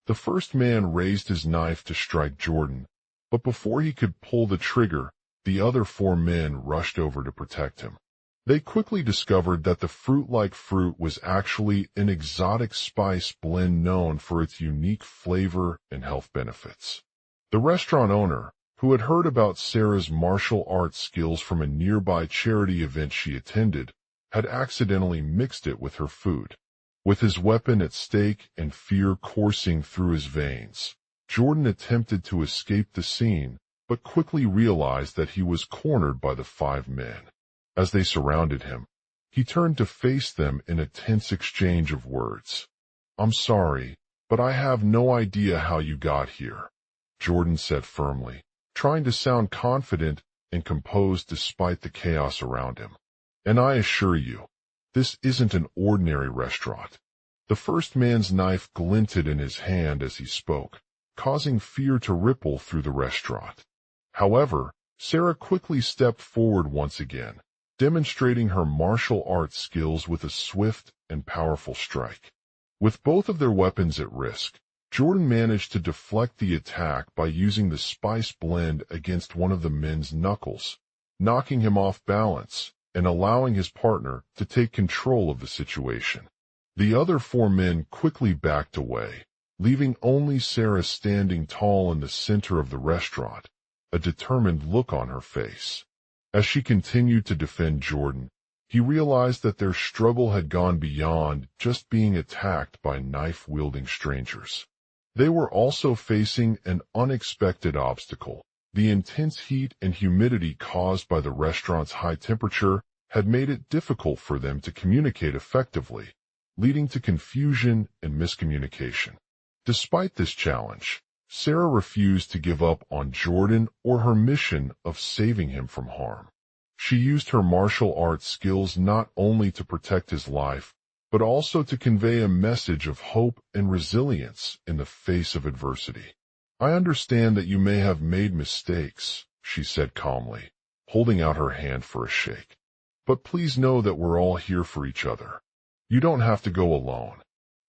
The first man raised his knife to strike Jordan, but before he could pull the trigger, the other 4 men rushed over to protect him. They quickly discovered that the fruit-like fruit was actually an exotic spice blend known for its unique flavor and health benefits. The restaurant owner, who had heard about Sarah's martial arts skills from a nearby charity event she attended, had accidentally mixed it with her food. With his weapon at stake and fear coursing through his veins, Jordan attempted to escape the scene, but quickly realized that he was cornered by the 5 men. As they surrounded him, he turned to face them in a tense exchange of words. "I'm sorry, but I have no idea how you got here," Jordan said firmly, trying to sound confident and composed despite the chaos around him. "And I assure you, this isn't an ordinary restaurant." The first man's knife glinted in his hand as he spoke, causing fear to ripple through the restaurant. However, Sarah quickly stepped forward once again, demonstrating her martial arts skills with a swift and powerful strike. With both of their weapons at risk, Jordan managed to deflect the attack by using the spice blend against one of the men's knuckles, knocking him off balance and allowing his partner to take control of the situation. The other 4 men quickly backed away, leaving only Sarah standing tall in the center of the restaurant, a determined look on her face. As she continued to defend Jordan, he realized that their struggle had gone beyond just being attacked by knife-wielding strangers. They were also facing an unexpected obstacle. The intense heat and humidity caused by the restaurant's high temperature had made it difficult for them to communicate effectively, leading to confusion and miscommunication. Despite this challenge, Sarah refused to give up on Jordan or her mission of saving him from harm. She used her martial arts skills not only to protect his life, but also to convey a message of hope and resilience in the face of adversity. "I understand that you may have made mistakes," she said calmly, holding out her hand for a shake. "But please know that we're all here for each other. You don't have to go alone."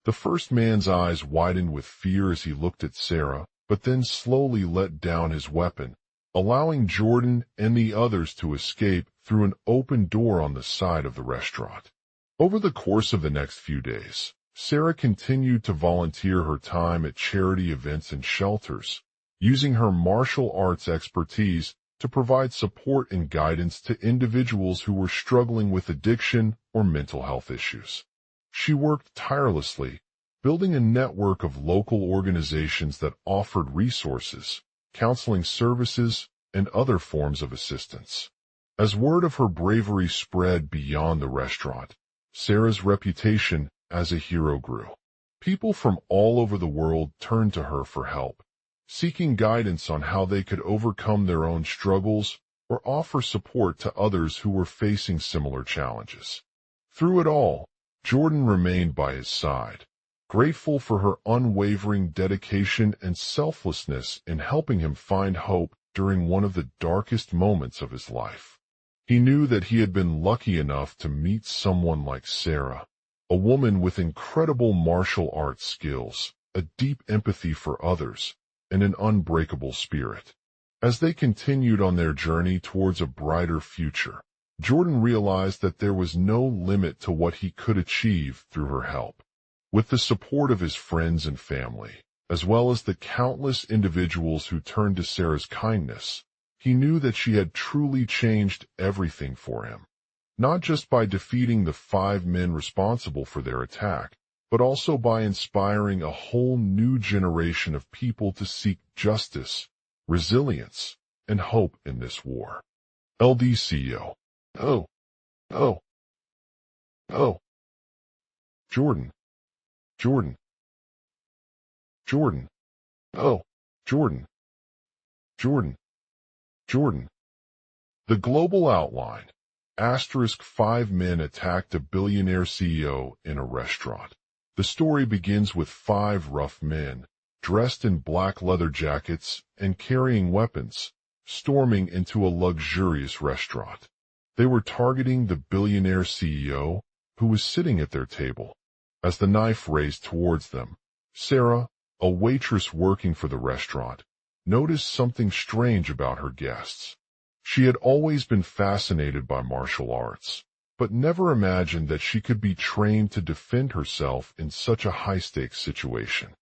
The first man's eyes widened with fear as he looked at Sarah, but then slowly let down his weapon, allowing Jordan and the others to escape through an open door on the side of the restaurant. Over the course of the next few days, Sarah continued to volunteer her time at charity events and shelters, using her martial arts expertise to provide support and guidance to individuals who were struggling with addiction or mental health issues. She worked tirelessly, building a network of local organizations that offered resources, counseling services, and other forms of assistance. As word of her bravery spread beyond the restaurant, Sarah's reputation as a hero grew. People from all over the world turned to her for help, seeking guidance on how they could overcome their own struggles or offer support to others who were facing similar challenges. Through it all, Jordan remained by his side, grateful for her unwavering dedication and selflessness in helping him find hope during one of the darkest moments of his life. He knew that he had been lucky enough to meet someone like Sarah, a woman with incredible martial arts skills, a deep empathy for others, and an unbreakable spirit. As they continued on their journey towards a brighter future, Jordan realized that there was no limit to what he could achieve through her help. With the support of his friends and family, as well as the countless individuals who turned to Sarah's kindness, he knew that she had truly changed everything for him, not just by defeating the 5 men responsible for their attack, but also by inspiring a whole new generation of people to seek justice, resilience, and hope in this war. LDCO. Oh. Jordan. Oh. Jordan. The global outline. 5 men attacked a billionaire CEO in a restaurant. The story begins with 5 rough men, dressed in black leather jackets and carrying weapons, storming into a luxurious restaurant. They were targeting the billionaire CEO, who was sitting at their table. As the knife raised towards them, Sarah, a waitress working for the restaurant, noticed something strange about her guests. She had always been fascinated by martial arts, but never imagined that she could be trained to defend herself in such a high-stakes situation.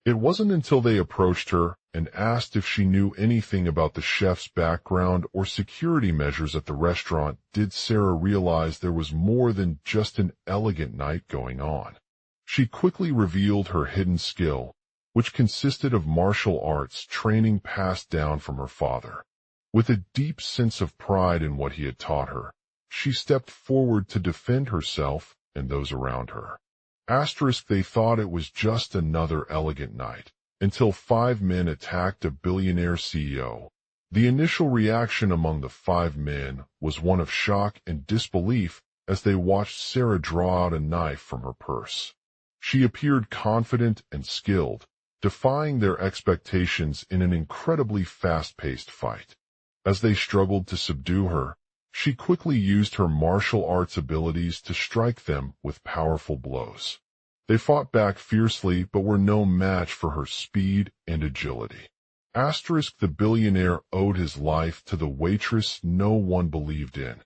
It wasn't until they approached her and asked if she knew anything about the chef's background or security measures at the restaurant did Sarah realize there was more than just an elegant night going on. She quickly revealed her hidden skill, which consisted of martial arts training passed down from her father. With a deep sense of pride in what he had taught her, she stepped forward to defend herself and those around her. They thought it was just another elegant night, until 5 men attacked a billionaire CEO. The initial reaction among the 5 men was one of shock and disbelief as they watched Sarah draw out a knife from her purse. She appeared confident and skilled, defying their expectations in an incredibly fast-paced fight. As they struggled to subdue her, she quickly used her martial arts abilities to strike them with powerful blows. They fought back fiercely but were no match for her speed and agility. The billionaire owed his life to the waitress no one believed in.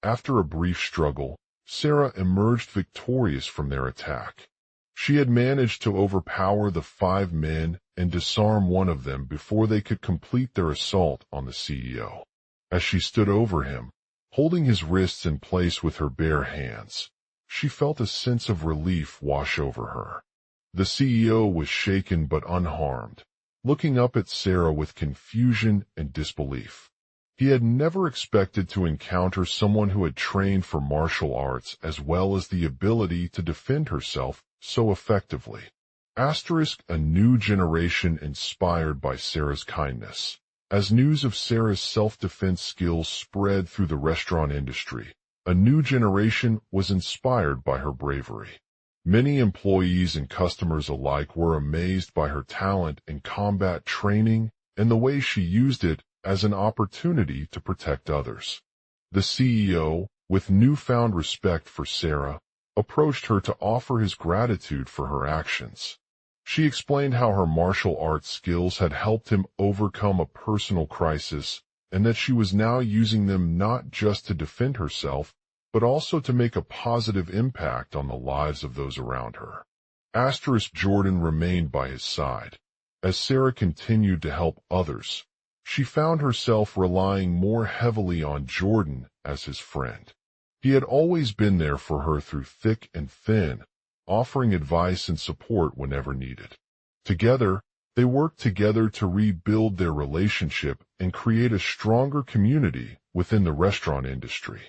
After a brief struggle, Sarah emerged victorious from their attack. She had managed to overpower the 5 men and disarm one of them before they could complete their assault on the CEO. As she stood over him, holding his wrists in place with her bare hands, she felt a sense of relief wash over her. The CEO was shaken but unharmed, looking up at Sarah with confusion and disbelief. He had never expected to encounter someone who had trained for martial arts as well as the ability to defend herself so effectively. A new generation inspired by Sarah's kindness. As news of Sarah's self-defense skills spread through the restaurant industry, a new generation was inspired by her bravery. Many employees and customers alike were amazed by her talent in combat training and the way she used it as an opportunity to protect others. The CEO, with newfound respect for Sarah, approached her to offer his gratitude for her actions. She explained how her martial arts skills had helped him overcome a personal crisis and that she was now using them not just to defend herself, but also to make a positive impact on the lives of those around her. Jordan remained by his side. As Sarah continued to help others, she found herself relying more heavily on Jordan as his friend. He had always been there for her through thick and thin, offering advice and support whenever needed. Together, they worked together to rebuild their relationship and create a stronger community within the restaurant industry.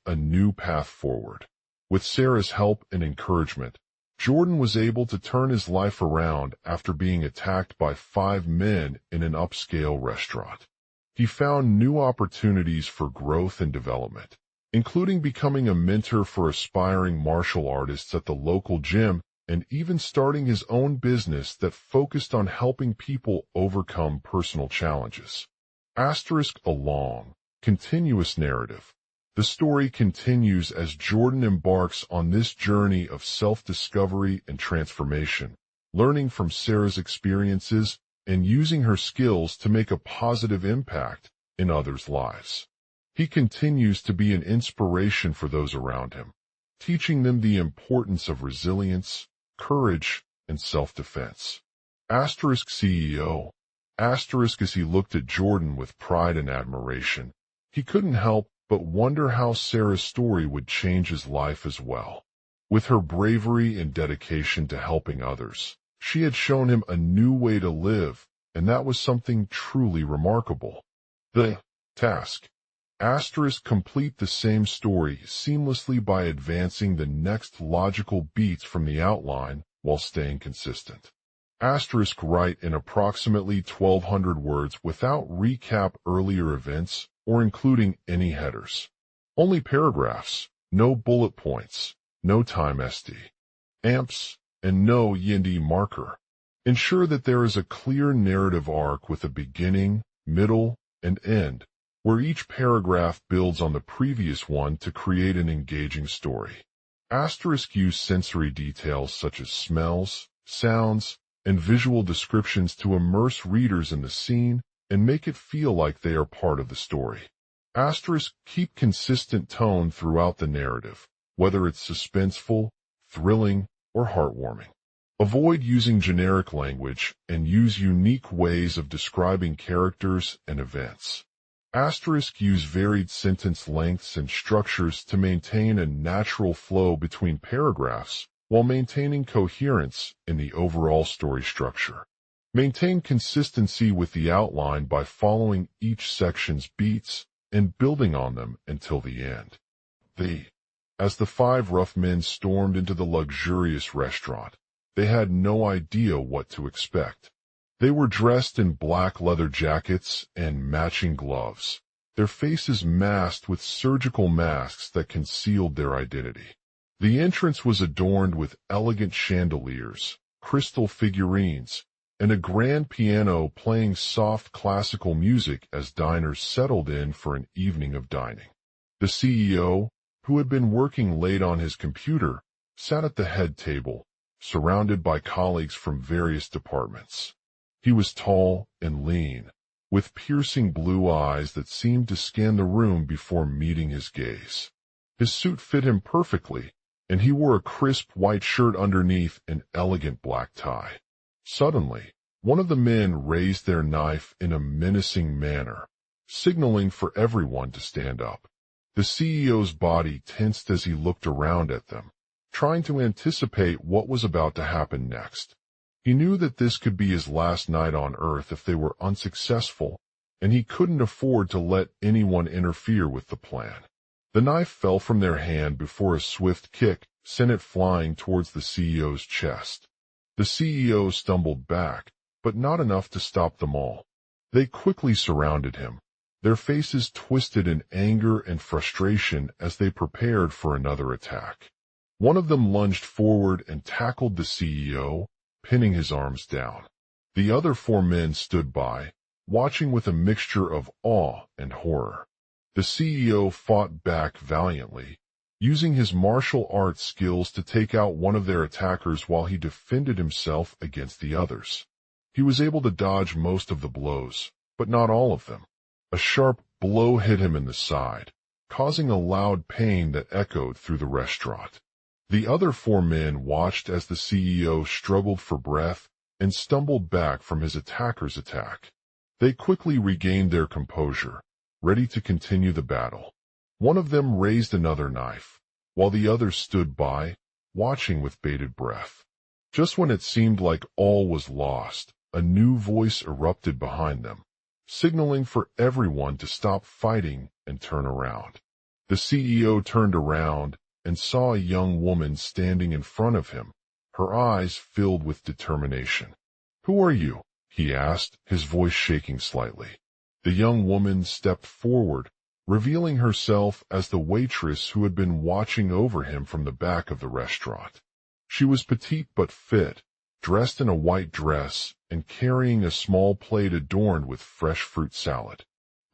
A new path forward. With Sarah's help and encouragement, Jordan was able to turn his life around after being attacked by 5 men in an upscale restaurant. He found new opportunities for growth and development, including becoming a mentor for aspiring martial artists at the local gym and even starting his own business that focused on helping people overcome personal challenges. A long, continuous narrative. The story continues as Jordan embarks on this journey of self-discovery and transformation, learning from Sarah's experiences and using her skills to make a positive impact in others' lives. He continues to be an inspiration for those around him, teaching them the importance of resilience, courage, and self-defense. CEO. As he looked at Jordan with pride and admiration, he couldn't help but wonder how Sarah's story would change his life as well. With her bravery and dedication to helping others, she had shown him a new way to live, and that was something truly remarkable. The task. Complete the same story seamlessly by advancing the next logical beats from the outline while staying consistent. Write in approximately 1,200 words without recap earlier events or including any headers. Only paragraphs, no bullet points, no time amps, and no Yindi marker. Ensure that there is a clear narrative arc with a beginning, middle, and end, where each paragraph builds on the previous one to create an engaging story. Use sensory details such as smells, sounds, and visual descriptions to immerse readers in the scene and make it feel like they are part of the story. Keep consistent tone throughout the narrative, whether it's suspenseful, thrilling, or heartwarming. Avoid using generic language and use unique ways of describing characters and events. Use varied sentence lengths and structures to maintain a natural flow between paragraphs while maintaining coherence in the overall story structure. Maintain consistency with the outline by following each section's beats and building on them until the end. As the 5 rough men stormed into the luxurious restaurant, they had no idea what to expect. They were dressed in black leather jackets and matching gloves, their faces masked with surgical masks that concealed their identity. The entrance was adorned with elegant chandeliers, crystal figurines, and a grand piano playing soft classical music as diners settled in for an evening of dining. The CEO, who had been working late on his computer, sat at the head table, surrounded by colleagues from various departments. He was tall and lean, with piercing blue eyes that seemed to scan the room before meeting his gaze. His suit fit him perfectly, and he wore a crisp white shirt underneath an elegant black tie. Suddenly, one of the men raised their knife in a menacing manner, signaling for everyone to stand up. The CEO's body tensed as he looked around at them, trying to anticipate what was about to happen next. He knew that this could be his last night on Earth if they were unsuccessful, and he couldn't afford to let anyone interfere with the plan. The knife fell from their hand before a swift kick sent it flying towards the CEO's chest. The CEO stumbled back, but not enough to stop them all. They quickly surrounded him, their faces twisted in anger and frustration as they prepared for another attack. One of them lunged forward and tackled the CEO, pinning his arms down. The other 4 men stood by, watching with a mixture of awe and horror. The CEO fought back valiantly, using his martial arts skills to take out one of their attackers while he defended himself against the others. He was able to dodge most of the blows, but not all of them. A sharp blow hit him in the side, causing a loud pain that echoed through the restaurant. The other 4 men watched as the CEO struggled for breath and stumbled back from his attacker's attack. They quickly regained their composure, ready to continue the battle. One of them raised another knife, while the others stood by, watching with bated breath. Just when it seemed like all was lost, a new voice erupted behind them, signaling for everyone to stop fighting and turn around. The CEO turned around and saw a young woman standing in front of him, her eyes filled with determination. "Who are you?" he asked, his voice shaking slightly. The young woman stepped forward, revealing herself as the waitress who had been watching over him from the back of the restaurant. She was petite but fit, dressed in a white dress and carrying a small plate adorned with fresh fruit salad.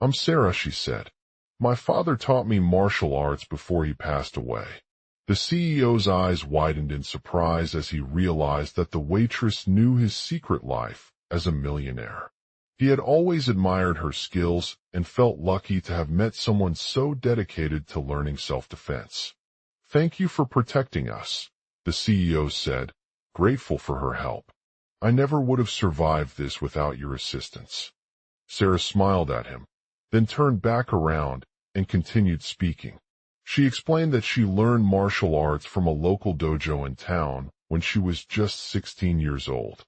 "I'm Sarah," she said. "My father taught me martial arts before he passed away." The CEO's eyes widened in surprise as he realized that the waitress knew his secret life as a millionaire. He had always admired her skills and felt lucky to have met someone so dedicated to learning self-defense. "Thank you for protecting us," the CEO said, grateful for her help. "I never would have survived this without your assistance." Sarah smiled at him, then turned back around and continued speaking. She explained that she learned martial arts from a local dojo in town when she was just 16 years old.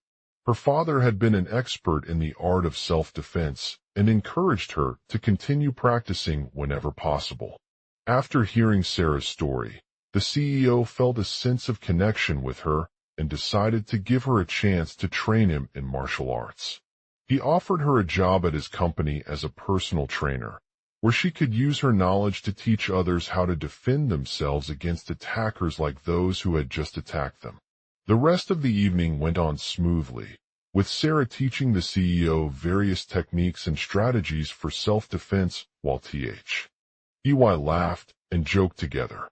Her father had been an expert in the art of self-defense and encouraged her to continue practicing whenever possible. After hearing Sarah's story, the CEO felt a sense of connection with her and decided to give her a chance to train him in martial arts. He offered her a job at his company as a personal trainer, where she could use her knowledge to teach others how to defend themselves against attackers like those who had just attacked them. The rest of the evening went on smoothly, with Sarah teaching the CEO various techniques and strategies for self-defense while EY laughed and joked together.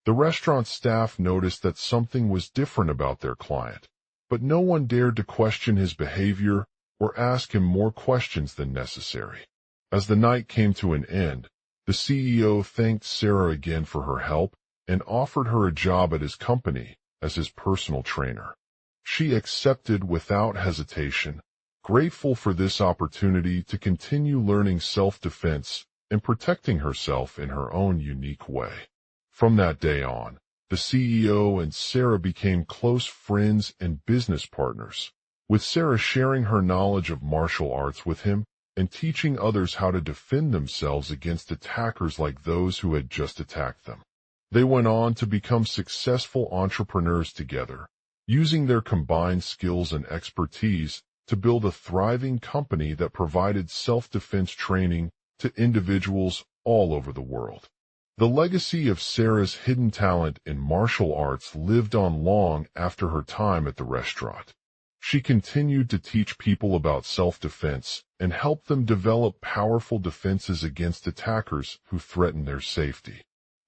The restaurant staff noticed that something was different about their client, but no one dared to question his behavior or ask him more questions than necessary. As the night came to an end, the CEO thanked Sarah again for her help and offered her a job at his company as his personal trainer. She accepted without hesitation, grateful for this opportunity to continue learning self-defense and protecting herself in her own unique way. From that day on, the CEO and Sarah became close friends and business partners, with Sarah sharing her knowledge of martial arts with him and teaching others how to defend themselves against attackers like those who had just attacked them. They went on to become successful entrepreneurs together, using their combined skills and expertise to build a thriving company that provided self-defense training to individuals all over the world. The legacy of Sarah's hidden talent in martial arts lived on long after her time at the restaurant. She continued to teach people about self-defense and help them develop powerful defenses against attackers who threaten their safety.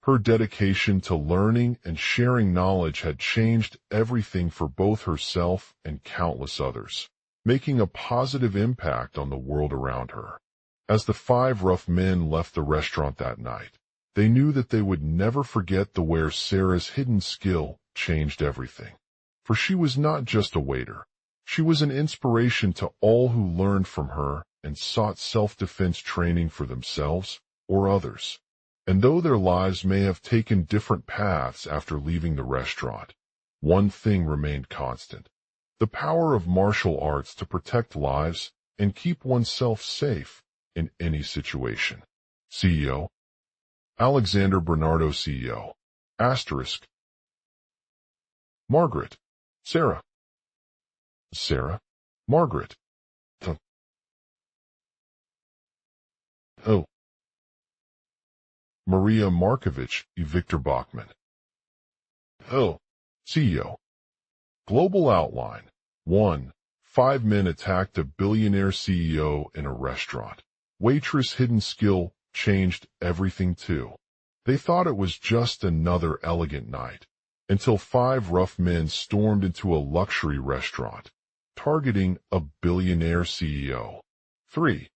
Her dedication to learning and sharing knowledge had changed everything for both herself and countless others, making a positive impact on the world around her. As the 5 rough men left the restaurant that night, they knew that they would never forget the way Sarah's hidden skill changed everything. For she was not just a waiter. She was an inspiration to all who learned from her and sought self-defense training for themselves or others. And though their lives may have taken different paths after leaving the restaurant, one thing remained constant: the power of martial arts to protect lives and keep oneself safe in any situation. CEO Alexander Bernardo, CEO. Asterisk. Margaret. Sarah. Sarah. Margaret. Oh. Maria Markovich, Victor Bachman. Oh. CEO. Global outline. 1. 5 men attacked a billionaire CEO in a restaurant. Waitress' hidden skill changed everything too. They thought it was just another elegant night, until 5 rough men stormed into a luxury restaurant, targeting a billionaire CEO. 3.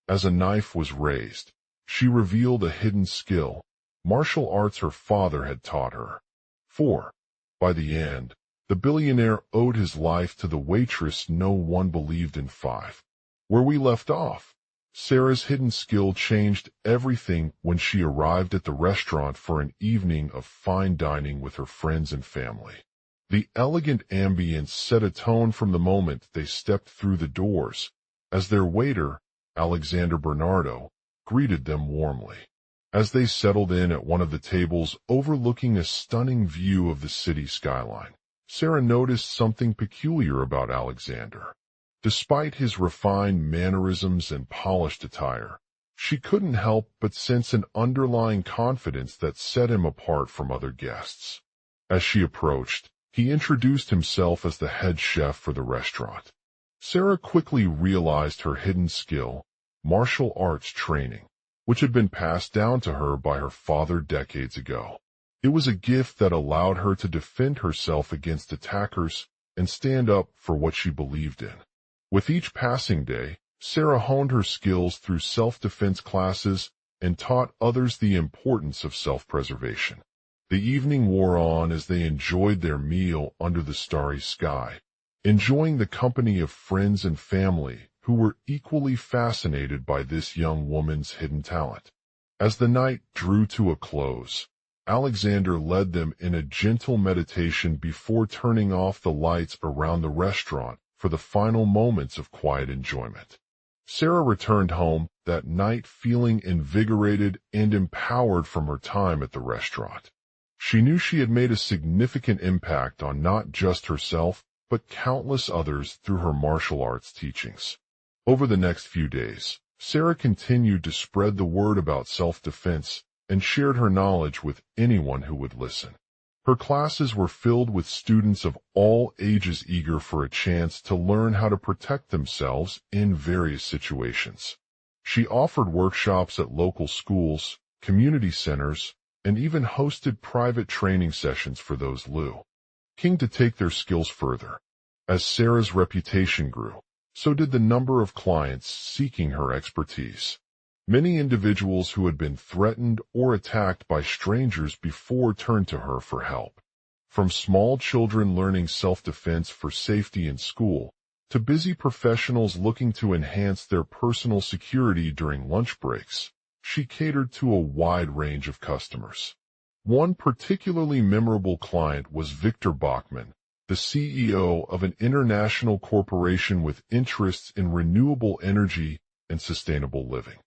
As a knife was raised, she revealed a hidden skill, martial arts her father had taught her. 4. By the end, the billionaire owed his life to the waitress no one believed in. 5. Where we left off, Sarah's hidden skill changed everything when she arrived at the restaurant for an evening of fine dining with her friends and family. The elegant ambience set a tone from the moment they stepped through the doors, as their waiter, Alexander Bernardo, greeted them warmly. As they settled in at one of the tables overlooking a stunning view of the city skyline, Sarah noticed something peculiar about Alexander. Despite his refined mannerisms and polished attire, she couldn't help but sense an underlying confidence that set him apart from other guests. As she approached, he introduced himself as the head chef for the restaurant. Sarah quickly realized her hidden skill, martial arts training, which had been passed down to her by her father decades ago. It was a gift that allowed her to defend herself against attackers and stand up for what she believed in. With each passing day, Sarah honed her skills through self-defense classes and taught others the importance of self-preservation. The evening wore on as they enjoyed their meal under the starry sky, enjoying the company of friends and family who were equally fascinated by this young woman's hidden talent. As the night drew to a close, Alexander led them in a gentle meditation before turning off the lights around the restaurant for the final moments of quiet enjoyment. Sarah returned home that night feeling invigorated and empowered from her time at the restaurant. She knew she had made a significant impact on not just herself, but countless others through her martial arts teachings. Over the next few days, Sarah continued to spread the word about self-defense and shared her knowledge with anyone who would listen. Her classes were filled with students of all ages eager for a chance to learn how to protect themselves in various situations. She offered workshops at local schools, community centers, and even hosted private training sessions for those looking to take their skills further. As Sarah's reputation grew, so did the number of clients seeking her expertise. Many individuals who had been threatened or attacked by strangers before turned to her for help. From small children learning self-defense for safety in school, to busy professionals looking to enhance their personal security during lunch breaks, she catered to a wide range of customers. One particularly memorable client was Victor Bachman, the CEO of an international corporation with interests in renewable energy and sustainable living.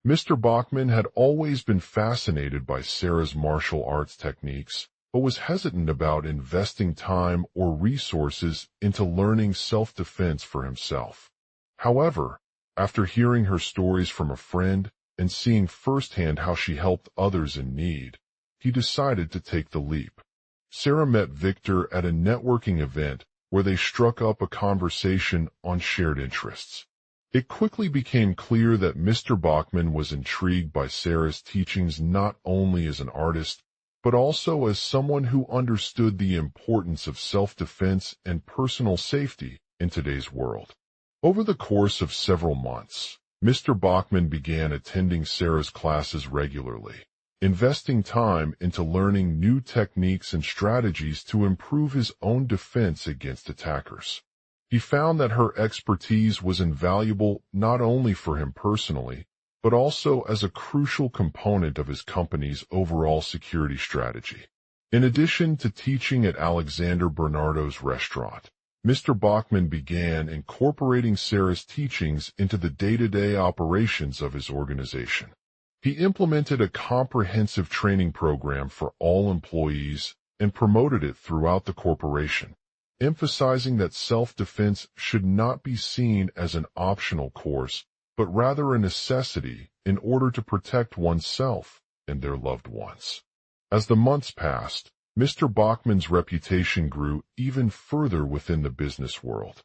Mr. Bachman had always been fascinated by Sarah's martial arts techniques, but was hesitant about investing time or resources into learning self-defense for himself. However, after hearing her stories from a friend and seeing firsthand how she helped others in need, he decided to take the leap. Sarah met Victor at a networking event where they struck up a conversation on shared interests. It quickly became clear that Mr. Bachman was intrigued by Sarah's teachings not only as an artist, but also as someone who understood the importance of self-defense and personal safety in today's world. Over the course of several months, Mr. Bachman began attending Sarah's classes regularly, investing time into learning new techniques and strategies to improve his own defense against attackers. He found that her expertise was invaluable not only for him personally, but also as a crucial component of his company's overall security strategy. In addition to teaching at Alexander Bernardo's restaurant, Mr. Bachman began incorporating Sarah's teachings into the day-to-day operations of his organization. He implemented a comprehensive training program for all employees and promoted it throughout the corporation, emphasizing that self-defense should not be seen as an optional course, but rather a necessity in order to protect oneself and their loved ones. As the months passed, Mr. Bachman's reputation grew even further within the business world.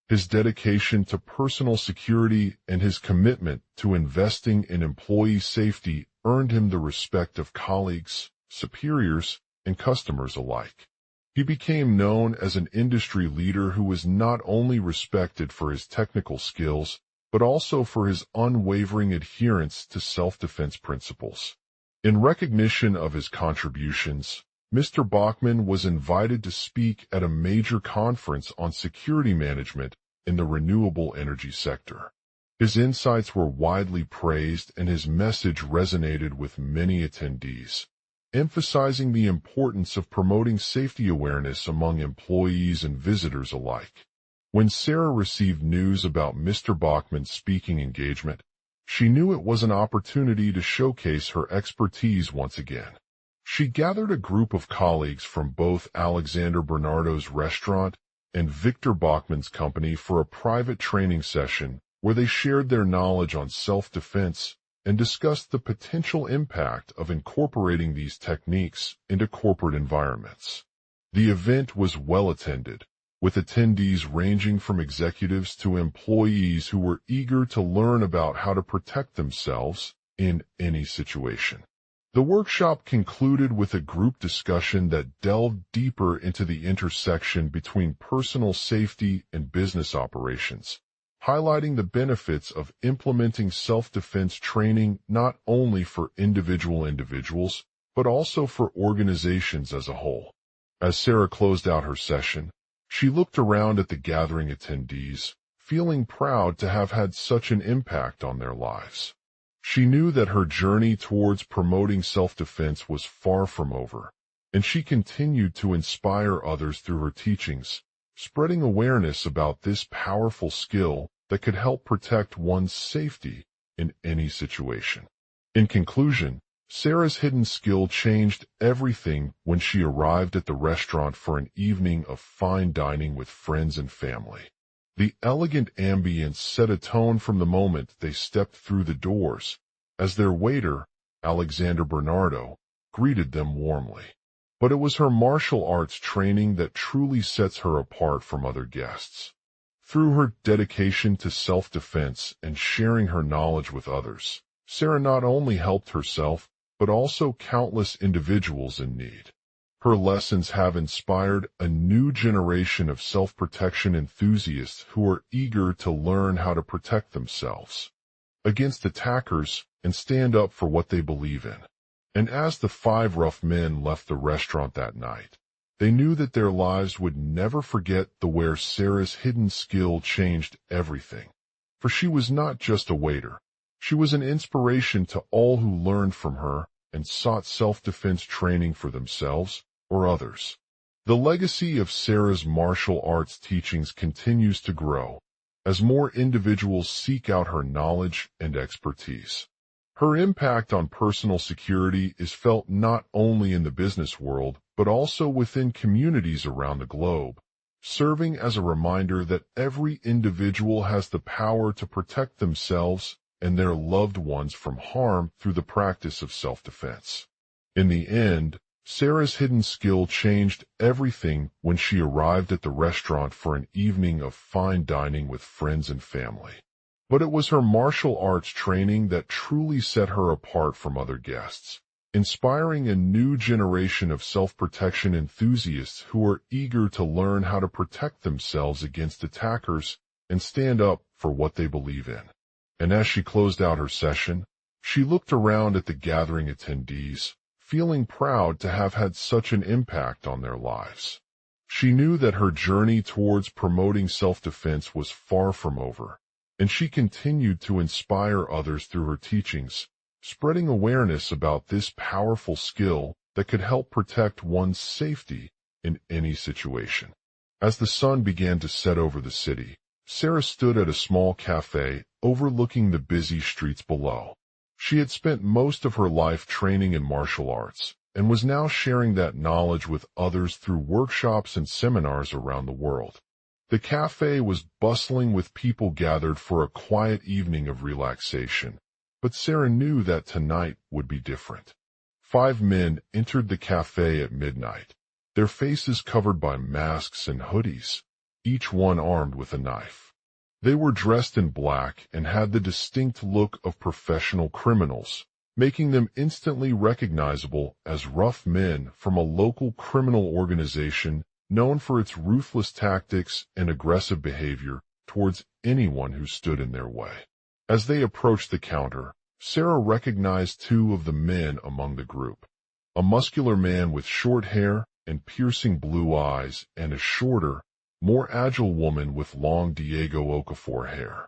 His dedication to personal security and his commitment to investing in employee safety earned him the respect of colleagues, superiors, and customers alike. He became known as an industry leader who was not only respected for his technical skills, but also for his unwavering adherence to self-defense principles. In recognition of his contributions, Mr. Bachman was invited to speak at a major conference on security management in the renewable energy sector. His insights were widely praised and his message resonated with many attendees, emphasizing the importance of promoting safety awareness among employees and visitors alike. When Sarah received news about Mr. Bachman's speaking engagement, she knew it was an opportunity to showcase her expertise once again. She gathered a group of colleagues from both Alexander Bernardo's restaurant and Victor Bachman's company for a private training session where they shared their knowledge on self-defense and discussed the potential impact of incorporating these techniques into corporate environments. The event was well attended, with attendees ranging from executives to employees who were eager to learn about how to protect themselves in any situation. The workshop concluded with a group discussion that delved deeper into the intersection between personal safety and business operations, highlighting the benefits of implementing self-defense training not only for individuals, but also for organizations as a whole. As Sarah closed out her session, she looked around at the gathering attendees, feeling proud to have had such an impact on their lives. She knew that her journey towards promoting self-defense was far from over, and she continued to inspire others through her teachings, spreading awareness about this powerful skill that could help protect one's safety in any situation. In conclusion, Sarah's hidden skill changed everything when she arrived at the restaurant for an evening of fine dining with friends and family. The elegant ambience set a tone from the moment they stepped through the doors, as their waiter, Alexander Bernardo, greeted them warmly. But it was her martial arts training that truly sets her apart from other guests. Through her dedication to self-defense and sharing her knowledge with others, Sarah not only helped herself, but also countless individuals in need. Her lessons have inspired a new generation of self-protection enthusiasts who are eager to learn how to protect themselves against attackers and stand up for what they believe in. And as the five rough men left the restaurant that night, they knew that their lives would never forget the way Sarah's hidden skill changed everything. For she was not just a waiter. She was an inspiration to all who learned from her and sought self-defense training for themselves or others. The legacy of Sarah's martial arts teachings continues to grow as more individuals seek out her knowledge and expertise. Her impact on personal security is felt not only in the business world, but also within communities around the globe, serving as a reminder that every individual has the power to protect themselves and their loved ones from harm through the practice of self-defense. In the end, Sarah's hidden skill changed everything when she arrived at the restaurant for an evening of fine dining with friends and family. But it was her martial arts training that truly set her apart from other guests, inspiring a new generation of self-protection enthusiasts who are eager to learn how to protect themselves against attackers and stand up for what they believe in. And as she closed out her session, she looked around at the gathering attendees, feeling proud to have had such an impact on their lives. She knew that her journey towards promoting self-defense was far from over, and she continued to inspire others through her teachings, spreading awareness about this powerful skill that could help protect one's safety in any situation. As the sun began to set over the city, Sarah stood at a small cafe overlooking the busy streets below. She had spent most of her life training in martial arts and was now sharing that knowledge with others through workshops and seminars around the world. The cafe was bustling with people gathered for a quiet evening of relaxation, but Sarah knew that tonight would be different. 5 men entered the cafe at midnight, their faces covered by masks and hoodies, each one armed with a knife. They were dressed in black and had the distinct look of professional criminals, making them instantly recognizable as rough men from a local criminal organization known for its ruthless tactics and aggressive behavior towards anyone who stood in their way. As they approached the counter, Sarah recognized 2 of the men among the group, a muscular man with short hair and piercing blue eyes, and a shorter, more agile woman with long Diego Okafor hair.